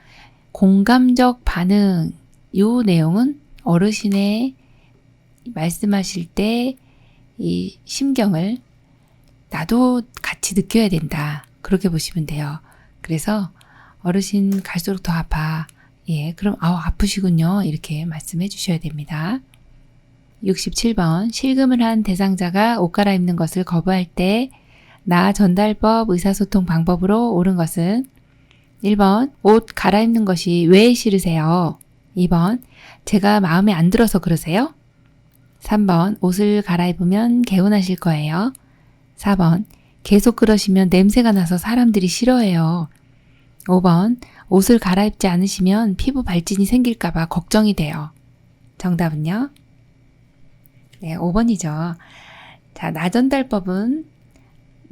공감적 반응, 이 내용은 어르신의 말씀하실 때 이 심경을 나도 같이 느껴야 된다. 그렇게 보시면 돼요. 그래서 어르신 갈수록 더 아파. 예, 그럼 아프시군요. 이렇게 말씀해 주셔야 됩니다. 67번 실금을 한 대상자가 옷 갈아입는 것을 거부할 때 나 전달법 의사소통 방법으로 옳은 것은 1번 옷 갈아입는 것이 왜 싫으세요? 2번 제가 마음에 안 들어서 그러세요? 3번 옷을 갈아입으면 개운하실 거예요. 4번 계속 그러시면 냄새가 나서 사람들이 싫어해요. 5번 옷을 갈아입지 않으시면 피부 발진이 생길까봐 걱정이 돼요. 정답은요? 네, 5번이죠. 자, 나전달법은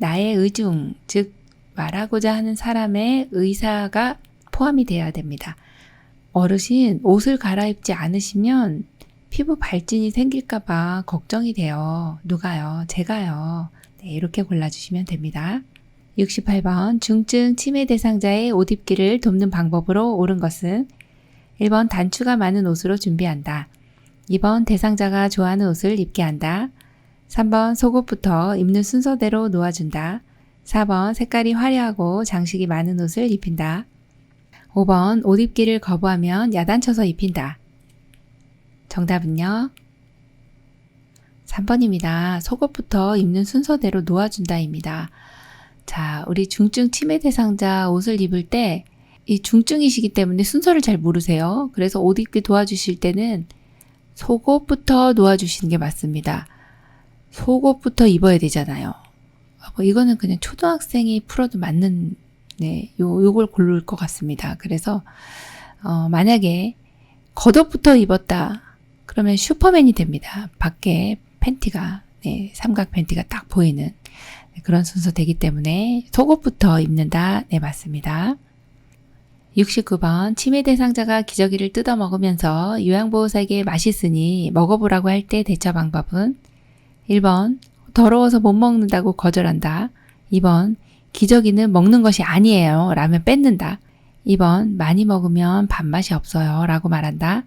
나의 의중, 즉 말하고자 하는 사람의 의사가 포함이 되어야 됩니다. 어르신 옷을 갈아입지 않으시면 피부 발진이 생길까봐 걱정이 돼요. 누가요? 제가요. 네, 이렇게 골라주시면 됩니다. 68번 중증 치매 대상자의 옷 입기를 돕는 방법으로 옳은 것은 1번 단추가 많은 옷으로 준비한다. 2번 대상자가 좋아하는 옷을 입게 한다. 3번 속옷부터 입는 순서대로 놓아준다. 4번 색깔이 화려하고 장식이 많은 옷을 입힌다. 5번 옷 입기를 거부하면 야단쳐서 입힌다. 정답은요? 3번입니다. 속옷부터 입는 순서대로 놓아준다입니다. 자, 우리 중증 치매 대상자 옷을 입을 때 이 중증이시기 때문에 순서를 잘 모르세요. 그래서 옷 입기 도와주실 때는 속옷부터 놓아주시는 게 맞습니다. 속옷부터 입어야 되잖아요. 이거는 그냥 초등학생이 풀어도 맞는 요걸 고를 것 같습니다. 그래서 만약에 겉옷부터 입었다 그러면 슈퍼맨이 됩니다. 밖에 팬티가 삼각 팬티가 딱 보이는 그런 순서 되기 때문에 속옷부터 입는다. 네, 맞습니다. 69번 치매 대상자가 기저귀를 뜯어 먹으면서 요양보호사에게 맛있으니 먹어보라고 할 때 대처 방법은 1번 더러워서 못 먹는다고 거절한다. 2번 기저귀는 먹는 것이 아니에요 라면 뺏는다. 2번 많이 먹으면 밥맛이 없어요 라고 말한다.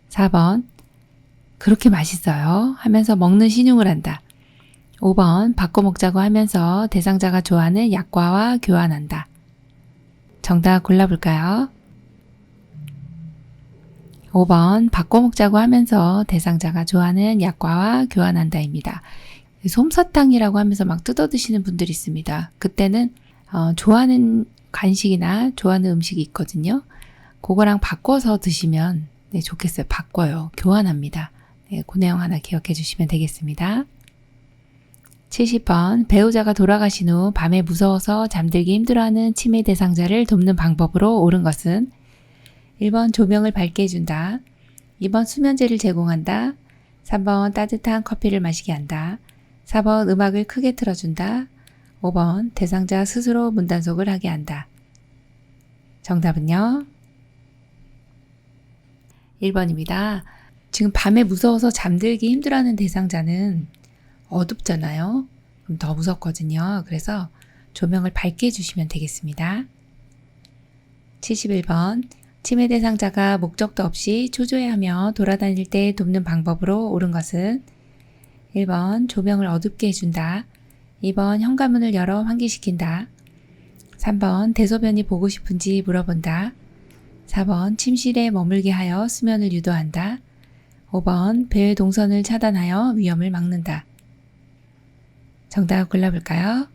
4번 그렇게 맛있어요 하면서 먹는 신용을 한다. 5번 바꿔 먹자고 하면서 대상자가 좋아하는 약과와 교환한다. 정답 골라볼까요? 5번 바꿔 먹자고 하면서 대상자가 좋아하는 약과와 교환한다입니다. 솜사탕이라고 하면서 막 뜯어 드시는 분들이 있습니다. 그때는 좋아하는 간식이나 좋아하는 음식이 있거든요. 그거랑 바꿔서 드시면 좋겠어요. 바꿔요. 교환합니다. 그 내용 하나 기억해 주시면 되겠습니다. 70번 배우자가 돌아가신 후 밤에 무서워서 잠들기 힘들어하는 치매 대상자를 돕는 방법으로 옳은 것은 1번 조명을 밝게 해준다. 2번 수면제를 제공한다. 3번 따뜻한 커피를 마시게 한다. 4번 음악을 크게 틀어준다. 5번 대상자 스스로 문단속을 하게 한다. 정답은요? 1번입니다. 지금 밤에 무서워서 잠들기 힘들어하는 대상자는 어둡잖아요. 그럼 더 무섭거든요. 그래서 조명을 밝게 해주시면 되겠습니다. 71번 치매 대상자가 목적도 없이 초조해하며 돌아다닐 때 돕는 방법으로 옳은 것은 1번 조명을 어둡게 해준다. 2번 현관문을 열어 환기시킨다. 3번 대소변이 보고 싶은지 물어본다. 4번 침실에 머물게 하여 수면을 유도한다. 5번 배의 동선을 차단하여 위험을 막는다. 정답 골라볼까요?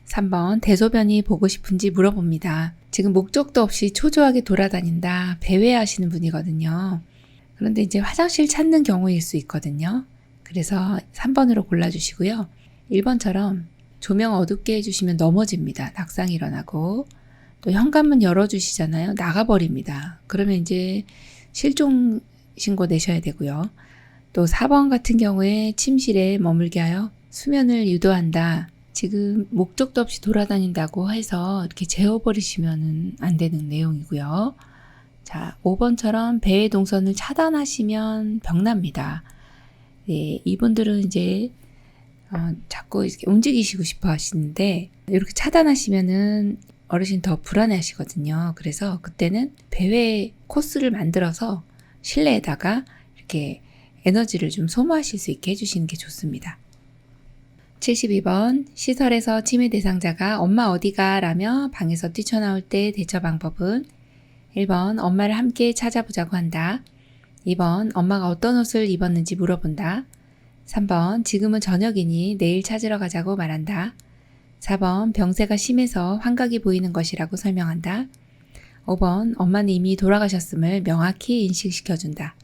3번 대소변이 보고 싶은지 물어봅니다. 지금 목적도 없이 초조하게 돌아다닌다. 배회하시는 분이거든요. 그런데 이제 화장실 찾는 경우일 수 있거든요. 그래서 3번으로 골라주시고요. 1번처럼 조명 어둡게 해주시면 넘어집니다. 낙상이 일어나고 또 현관문 열어주시잖아요. 나가버립니다. 그러면 이제 실종 신고 내셔야 되고요. 또 4번 같은 경우에 침실에 머물게 하여 수면을 유도한다. 지금 목적도 없이 돌아다닌다고 해서 이렇게 재워버리시면 안 되는 내용이고요. 자, 5번처럼 배의 동선을 차단하시면 병납니다. 네, 이분들은 이제 자꾸 이렇게 움직이시고 싶어 하시는데 이렇게 차단하시면은 어르신 더 불안해 하시거든요. 그래서 그때는 배회 코스를 만들어서 실내에다가 이렇게 에너지를 좀 소모하실 수 있게 해주시는 게 좋습니다. 72번 시설에서 치매 대상자가 엄마 어디가? 라며 방에서 뛰쳐나올 때 대처 방법은 1번 엄마를 함께 찾아보자고 한다. 2번 엄마가 어떤 옷을 입었는지 물어본다. 3번 지금은 저녁이니 내일 찾으러 가자고 말한다. 4번 병세가 심해서 환각이 보이는 것이라고 설명한다. 5번 엄마는 이미 돌아가셨음을 명확히 인식시켜준다.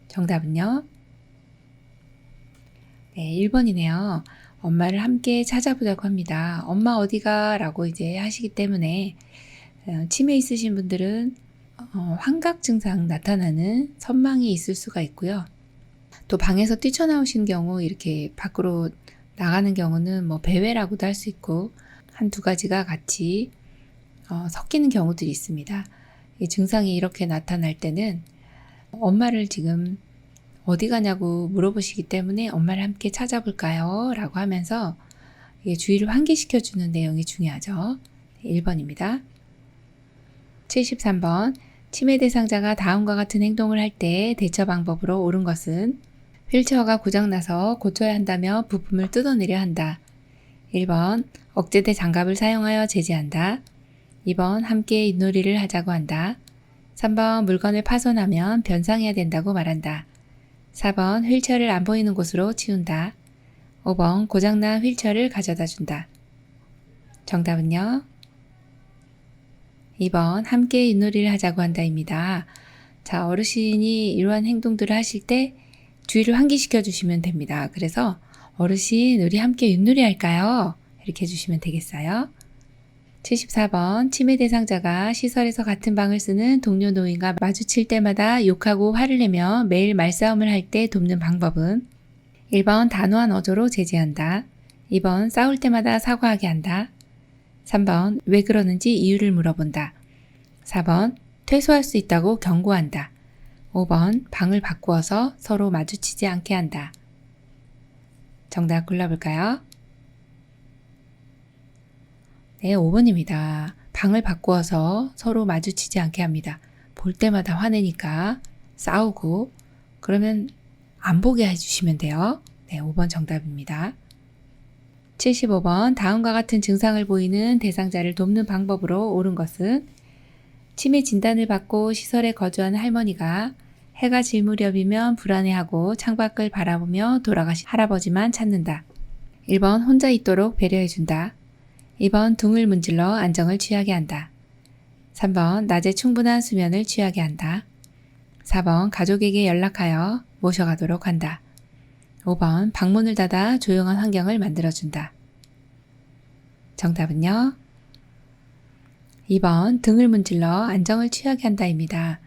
정답은요? 네, 1번이네요. 엄마를 함께 찾아보자고 합니다. 엄마 어디가? 라고 이제 하시기 때문에 치매 있으신 분들은 환각 증상 나타나는 선망이 있을 수가 있고요. 또 방에서 뛰쳐나오신 경우 이렇게 밖으로 나가는 경우는 뭐 배회라고도 할 수 있고 한두 가지가 같이 섞이는 경우들이 있습니다. 이 증상이 이렇게 나타날 때는 엄마를 지금 어디 가냐고 물어보시기 때문에 엄마를 함께 찾아볼까요? 라고 하면서 주의를 환기시켜주는 내용이 중요하죠. 1번입니다. 73번 치매 대상자가 다음과 같은 행동을 할 때 대처 방법으로 옳은 것은 휠체어가 고장나서 고쳐야 한다며 부품을 뜯어내려 한다. 1번 억제대 장갑을 사용하여 제지한다. 2번 함께 윷놀이를 하자고 한다. 3번 물건을 파손하면 변상해야 된다고 말한다. 4번 휠체어를 안 보이는 곳으로 치운다. 5번 고장난 휠체어를 가져다 준다. 정답은요? 2번 함께 윷놀이를 하자고 한다입니다. 자, 어르신이 이러한 행동들을 하실 때 주의를 환기시켜 주시면 됩니다. 그래서 어르신 우리 함께 윷놀이 할까요? 이렇게 해주시면 되겠어요. 74번 치매 대상자가 시설에서 같은 방을 쓰는 동료 노인과 마주칠 때마다 욕하고 화를 내며 매일 말싸움을 할 때 돕는 방법은 1번 단호한 어조로 제지한다. 2번 싸울 때마다 사과하게 한다. 3번 왜 그러는지 이유를 물어본다. 4번 퇴소할 수 있다고 경고한다. 5번 방을 바꾸어서 서로 마주치지 않게 한다. 정답 골라볼까요? 네, 5번입니다. 방을 바꾸어서 서로 마주치지 않게 합니다. 볼 때마다 화내니까 싸우고 그러면 안 보게 해주시면 돼요. 네, 5번 정답입니다. 75번 다음과 같은 증상을 보이는 대상자를 돕는 방법으로 옳은 것은 치매 진단을 받고 시설에 거주하는 할머니가 해가 질 무렵이면 불안해하고 창밖을 바라보며 돌아가신 할아버지만 찾는다. 1번 혼자 있도록 배려해준다. 2번 등을 문질러 안정을 취하게 한다. 3번 낮에 충분한 수면을 취하게 한다. 4번 가족에게 연락하여 모셔가도록 한다. 5번 방문을 닫아 조용한 환경을 만들어준다. 정답은요? 2번 등을 문질러 안정을 취하게 한다입니다.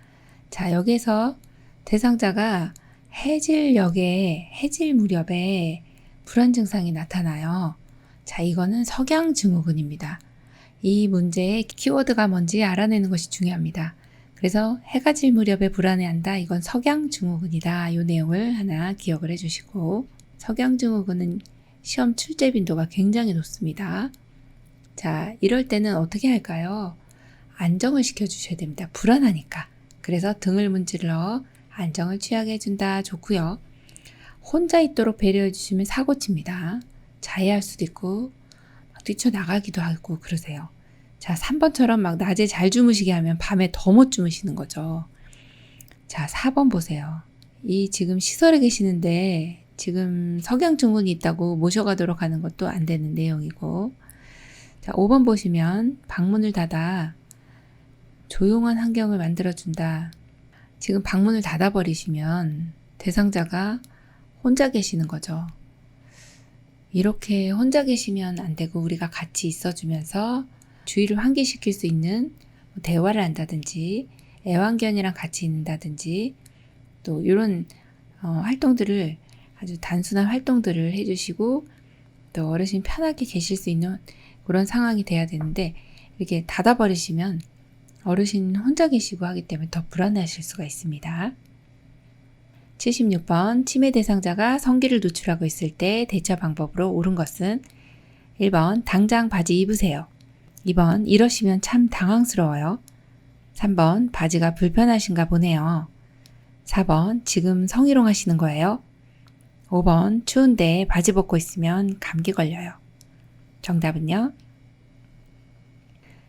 자, 여기에서 대상자가 해질 무렵에 불안 증상이 나타나요. 자, 이거는 석양증후군입니다. 이 문제의 키워드가 뭔지 알아내는 것이 중요합니다. 그래서 해가 질 무렵에 불안해한다. 이건 석양증후군이다. 이 내용을 하나 기억을 해주시고, 석양증후군은 시험 출제 빈도가 굉장히 높습니다. 자, 이럴 때는 어떻게 할까요? 안정을 시켜주셔야 됩니다. 불안하니까. 그래서 등을 문질러 안정을 취하게 해준다. 좋고요. 혼자 있도록 배려해 주시면 사고칩니다. 자해할 수도 있고 막 뛰쳐나가기도 하고 그러세요. 자, 3번처럼 막 낮에 잘 주무시게 하면 밤에 더 못 주무시는 거죠. 자, 4번 보세요. 이 지금 시설에 계시는데 지금 석양증후군이 있다고 모셔가도록 하는 것도 안 되는 내용이고, 자, 5번 보시면 방문을 닫아 조용한 환경을 만들어준다. 지금 방문을 닫아버리시면 대상자가 혼자 계시는 거죠. 이렇게 혼자 계시면 안 되고 우리가 같이 있어주면서 주의를 환기시킬 수 있는 대화를 한다든지 애완견이랑 같이 있는다든지 또 이런 활동들을 아주 단순한 활동들을 해주시고 또 어르신 편하게 계실 수 있는 그런 상황이 돼야 되는데 이렇게 닫아버리시면 어르신 혼자 계시고 하기 때문에 더 불안해하실 수가 있습니다. 76번 치매 대상자가 성기를 노출하고 있을 때 대처 방법으로 옳은 것은 1번 당장 바지 입으세요. 2번 이러시면 참 당황스러워요. 3번 바지가 불편하신가 보네요. 4번 지금 성희롱 하시는 거예요. 5번 추운데 바지 벗고 있으면 감기 걸려요. 정답은요?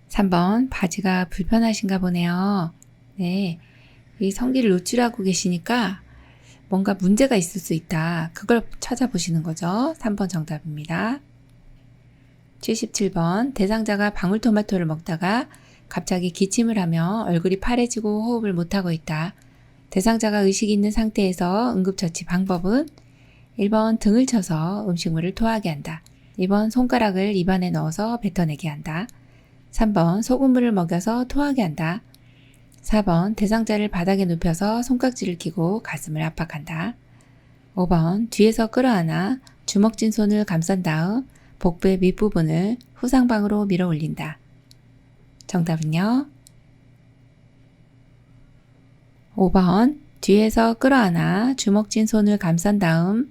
3번 바지가 불편하신가 보네요. 네, 이 성기를 노출하고 계시니까 뭔가 문제가 있을 수 있다. 그걸 찾아보시는 거죠. 3번 정답입니다. 77번 대상자가 방울토마토를 먹다가 갑자기 기침을 하며 얼굴이 파래지고 호흡을 못하고 있다. 대상자가 의식이 있는 상태에서 응급처치 방법은 1번 등을 쳐서 음식물을 토하게 한다. 2번 손가락을 입안에 넣어서 뱉어내게 한다. 3번 소금물을 먹여서 토하게 한다. 4번 대상자를 바닥에 눕혀서 손깍지를 끼고 가슴을 압박한다. 5번 뒤에서 끌어안아 주먹진 손을 감싼 다음 복부의 밑부분을 후상방으로 밀어 올린다. 정답은요? 5번 뒤에서 끌어안아 주먹진 손을 감싼 다음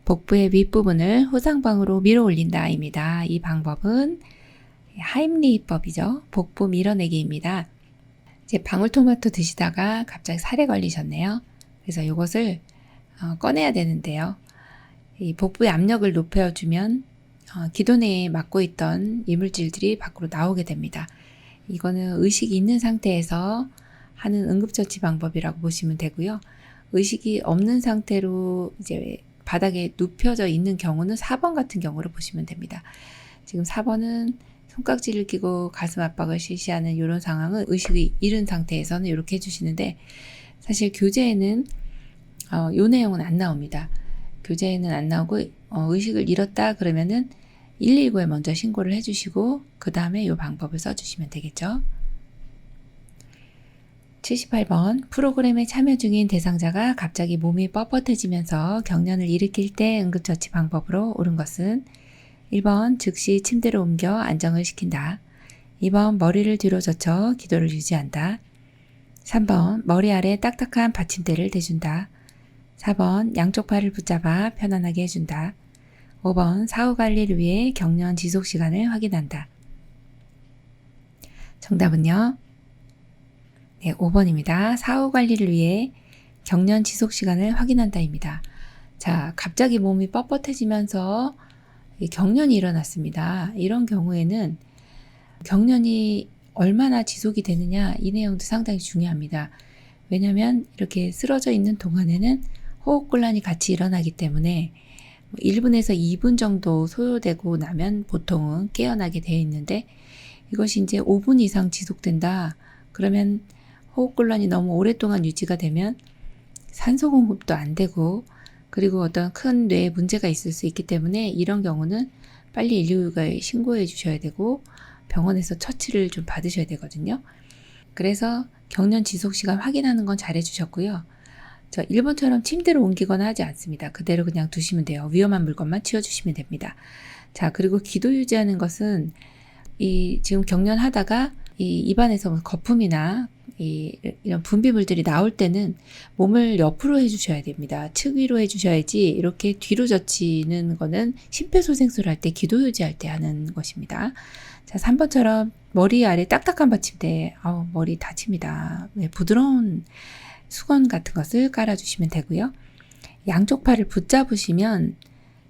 복부의 윗부분을 후상방으로 밀어 올린다입니다. 이 방법은 하임리히법이죠. 복부 밀어내기입니다. 이제 방울토마토 드시다가 갑자기 살에 걸리셨네요. 그래서 이것을 꺼내야 되는데요. 이 복부의 압력을 높여주면 기도내에 막고 있던 이물질들이 밖으로 나오게 됩니다. 이거는 의식이 있는 상태에서 하는 응급처치 방법이라고 보시면 되고요. 의식이 없는 상태로 이제 바닥에 눕혀져 있는 경우는 4번 같은 경우로 보시면 됩니다. 지금 4번은 손깍지를 끼고 가슴 압박을 실시하는 이런 상황은 의식이 잃은 상태에서는 이렇게 해주시는데 사실 교재에는 이 내용은 안 나옵니다. 교재에는 안 나오고 의식을 잃었다 그러면은 119에 먼저 신고를 해주시고 그 다음에 이 방법을 써주시면 되겠죠. 78번 프로그램에 참여 중인 대상자가 갑자기 몸이 뻣뻣해지면서 경련을 일으킬 때 응급처치 방법으로 옳은 것은 1번 즉시 침대로 옮겨 안정을 시킨다. 2번 머리를 뒤로 젖혀 기도를 유지한다. 3번 머리 아래 딱딱한 받침대를 대준다. 4번 양쪽 팔을 붙잡아 편안하게 해준다. 5번 사후 관리를 위해 경련 지속 시간을 확인한다. 정답은요? 네, 5번입니다. 사후 관리를 위해 경련 지속 시간을 확인한다입니다. 자, 갑자기 몸이 뻣뻣해지면서 경련이 일어났습니다. 이런 경우에는 경련이 얼마나 지속이 되느냐 이 내용도 상당히 중요합니다. 왜냐하면 이렇게 쓰러져 있는 동안에는 호흡곤란이 같이 일어나기 때문에 1분에서 2분 정도 소요되고 나면 보통은 깨어나게 되어 있는데 이것이 이제 5분 이상 지속된다. 그러면 호흡곤란이 너무 오랫동안 유지가 되면 산소 공급도 안 되고 그리고 어떤 큰 뇌에 문제가 있을 수 있기 때문에 이런 경우는 빨리 119에 신고해 주셔야 되고 병원에서 처치를 좀 받으셔야 되거든요. 그래서 경련 지속 시간 확인하는 건 잘 해주셨고요. 저 1번처럼 침대로 옮기거나 하지 않습니다. 그대로 그냥 두시면 돼요. 위험한 물건만 치워주시면 됩니다. 자, 그리고 기도 유지하는 것은 지금 경련하다가 이 입안에서 거품이나 이런 분비물들이 나올 때는 몸을 옆으로 해주셔야 됩니다. 측위로 해주셔야지 이렇게 뒤로 젖히는 거는 심폐소생술 할 때 기도 유지할 때 하는 것입니다. 자, 3번처럼 머리 아래 딱딱한 받침대, 머리 다칩니다. 네, 부드러운 수건 같은 것을 깔아주시면 되고요. 양쪽 팔을 붙잡으시면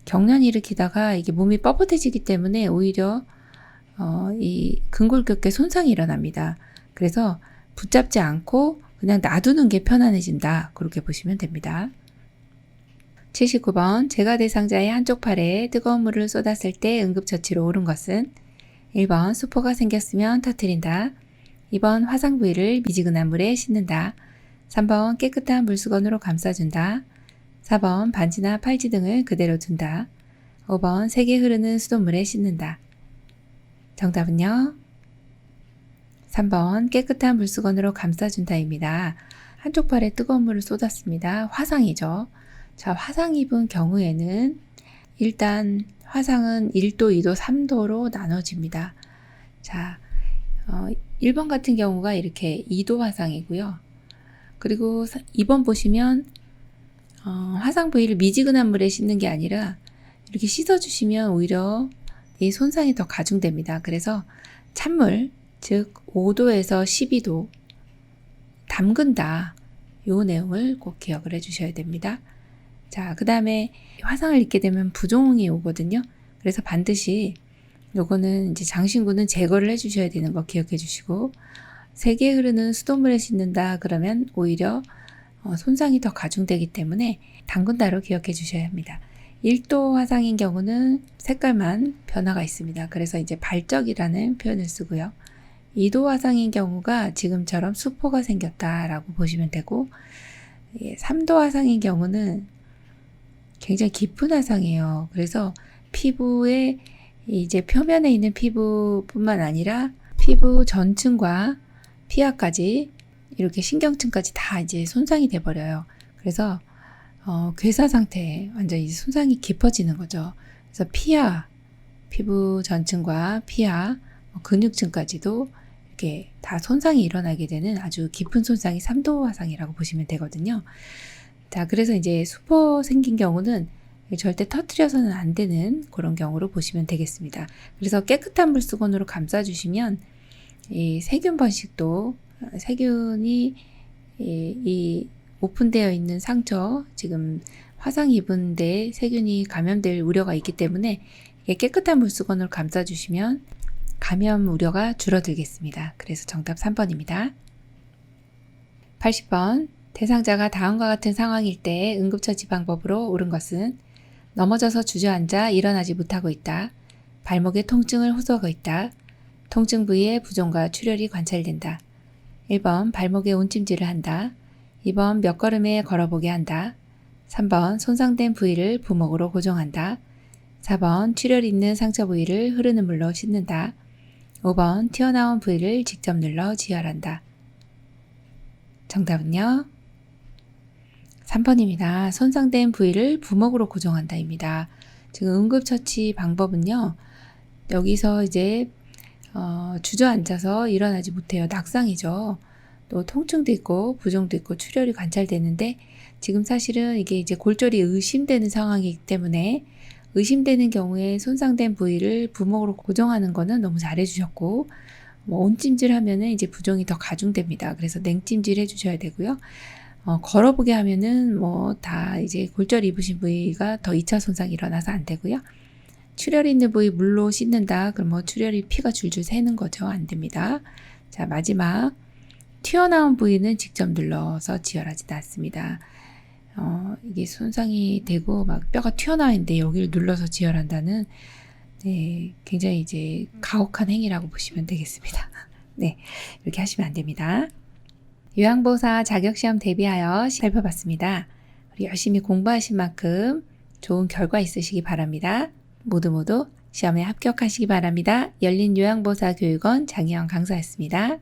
경련 일으키다가 이게 몸이 뻣뻣해지기 때문에 오히려 이 근골격계 손상이 일어납니다. 그래서 붙잡지 않고 그냥 놔두는 게 편안해진다. 그렇게 보시면 됩니다. 79번 제가 대상자의 한쪽 팔에 뜨거운 물을 쏟았을 때 응급처치로 옳은 것은 1번 수포가 생겼으면 터뜨린다. 2번 화상 부위를 미지근한 물에 씻는다. 3번 깨끗한 물수건으로 감싸준다. 4번 반지나 팔찌 등을 그대로 둔다. 5번 세게 흐르는 수돗물에 씻는다. 정답은요? 3번 깨끗한 물수건으로 감싸준다입니다. 한쪽 팔에 뜨거운 물을 쏟았습니다. 화상이죠. 자, 화상 입은 경우에는 일단 화상은 1도, 2도, 3도로 나눠집니다. 자, 1번 같은 경우가 이렇게 2도 화상이고요. 그리고 2번 보시면 화상 부위를 미지근한 물에 씻는 게 아니라 이렇게 씻어주시면 오히려 이 손상이 더 가중됩니다. 그래서 찬물, 즉 5도에서 12도 담근다. 요 내용을 꼭 기억을 해주셔야 됩니다. 자, 그 다음에 화상을 입게 되면 부종이 오거든요. 그래서 반드시 요거는 이제 장신구는 제거를 해주셔야 되는 거 기억해 주시고, 세게 흐르는 수돗물에 씻는다 그러면 오히려 손상이 더 가중되기 때문에 담근다로 기억해 주셔야 합니다. 1도 화상인 경우는 색깔만 변화가 있습니다. 그래서 이제 발적이라는 표현을 쓰고요. 2도 화상인 경우가 지금처럼 수포가 생겼다라고 보시면 되고, 3도 화상인 경우는 굉장히 깊은 화상이에요. 그래서 피부에 이제 표면에 있는 피부뿐만 아니라 피부 전층과 피하까지 이렇게 신경층까지 다 이제 손상이 돼 버려요. 그래서 괴사 상태에 완전히 손상이 깊어지는 거죠. 그래서 피하, 피부 전층과 피하, 근육층까지도 이렇게 다 손상이 일어나게 되는 아주 깊은 손상이 3도 화상이라고 보시면 되거든요. 자, 그래서 이제 수포 생긴 경우는 절대 터뜨려서는 안 되는 그런 경우로 보시면 되겠습니다. 그래서 깨끗한 물수건으로 감싸주시면 이 세균 번식도, 세균이 이 오픈되어 있는 상처, 지금 화상 입은 데 세균이 감염될 우려가 있기 때문에 깨끗한 물수건으로 감싸주시면 감염 우려가 줄어들겠습니다. 그래서 정답 3번입니다. 80번 대상자가 다음과 같은 상황일 때 응급처치 방법으로 옳은 것은 넘어져서 주저앉아 일어나지 못하고 있다. 발목에 통증을 호소하고 있다. 통증 부위에 부종과 출혈이 관찰된다. 1번 발목에 온찜질을 한다. 2번 몇 걸음에 걸어보게 한다. 3번 손상된 부위를 부목으로 고정한다. 4번 출혈 있는 상처 부위를 흐르는 물로 씻는다. 5번 튀어나온 부위를 직접 눌러 지혈한다. 정답은요? 3번입니다. 손상된 부위를 부목으로 고정한다입니다. 지금 응급처치 방법은요, 여기서 이제 주저앉아서 일어나지 못해요. 낙상이죠. 또 통증도 있고 부종도 있고 출혈이 관찰되는데, 지금 사실은 이게 이제 골절이 의심되는 상황이기 때문에 의심되는 경우에 손상된 부위를 부목으로 고정하는 거는 너무 잘해주셨고, 온찜질 하면은 이제 부종이 더 가중됩니다. 그래서 냉찜질 해주셔야 되고요. 걸어보게 하면은 다 이제 골절 입으신 부위가 더 2차 손상이 일어나서 안 되고요. 출혈 있는 부위 물로 씻는다. 그럼 출혈이 피가 줄줄 새는 거죠. 안 됩니다. 자, 마지막 튀어나온 부위는 직접 눌러서 지혈하지도 않습니다. 이게 손상이 되고 막 뼈가 튀어나와 있는데 여기를 눌러서 지혈한다는, 네, 굉장히 이제 가혹한 행위라고 보시면 되겠습니다. 네, 이렇게 하시면 안 됩니다. 요양보호사 자격시험 대비하여 살펴봤습니다. 우리 열심히 공부하신 만큼 좋은 결과 있으시기 바랍니다. 모두 시험에 합격하시기 바랍니다. 열린 요양보호사 교육원 장희영 강사였습니다.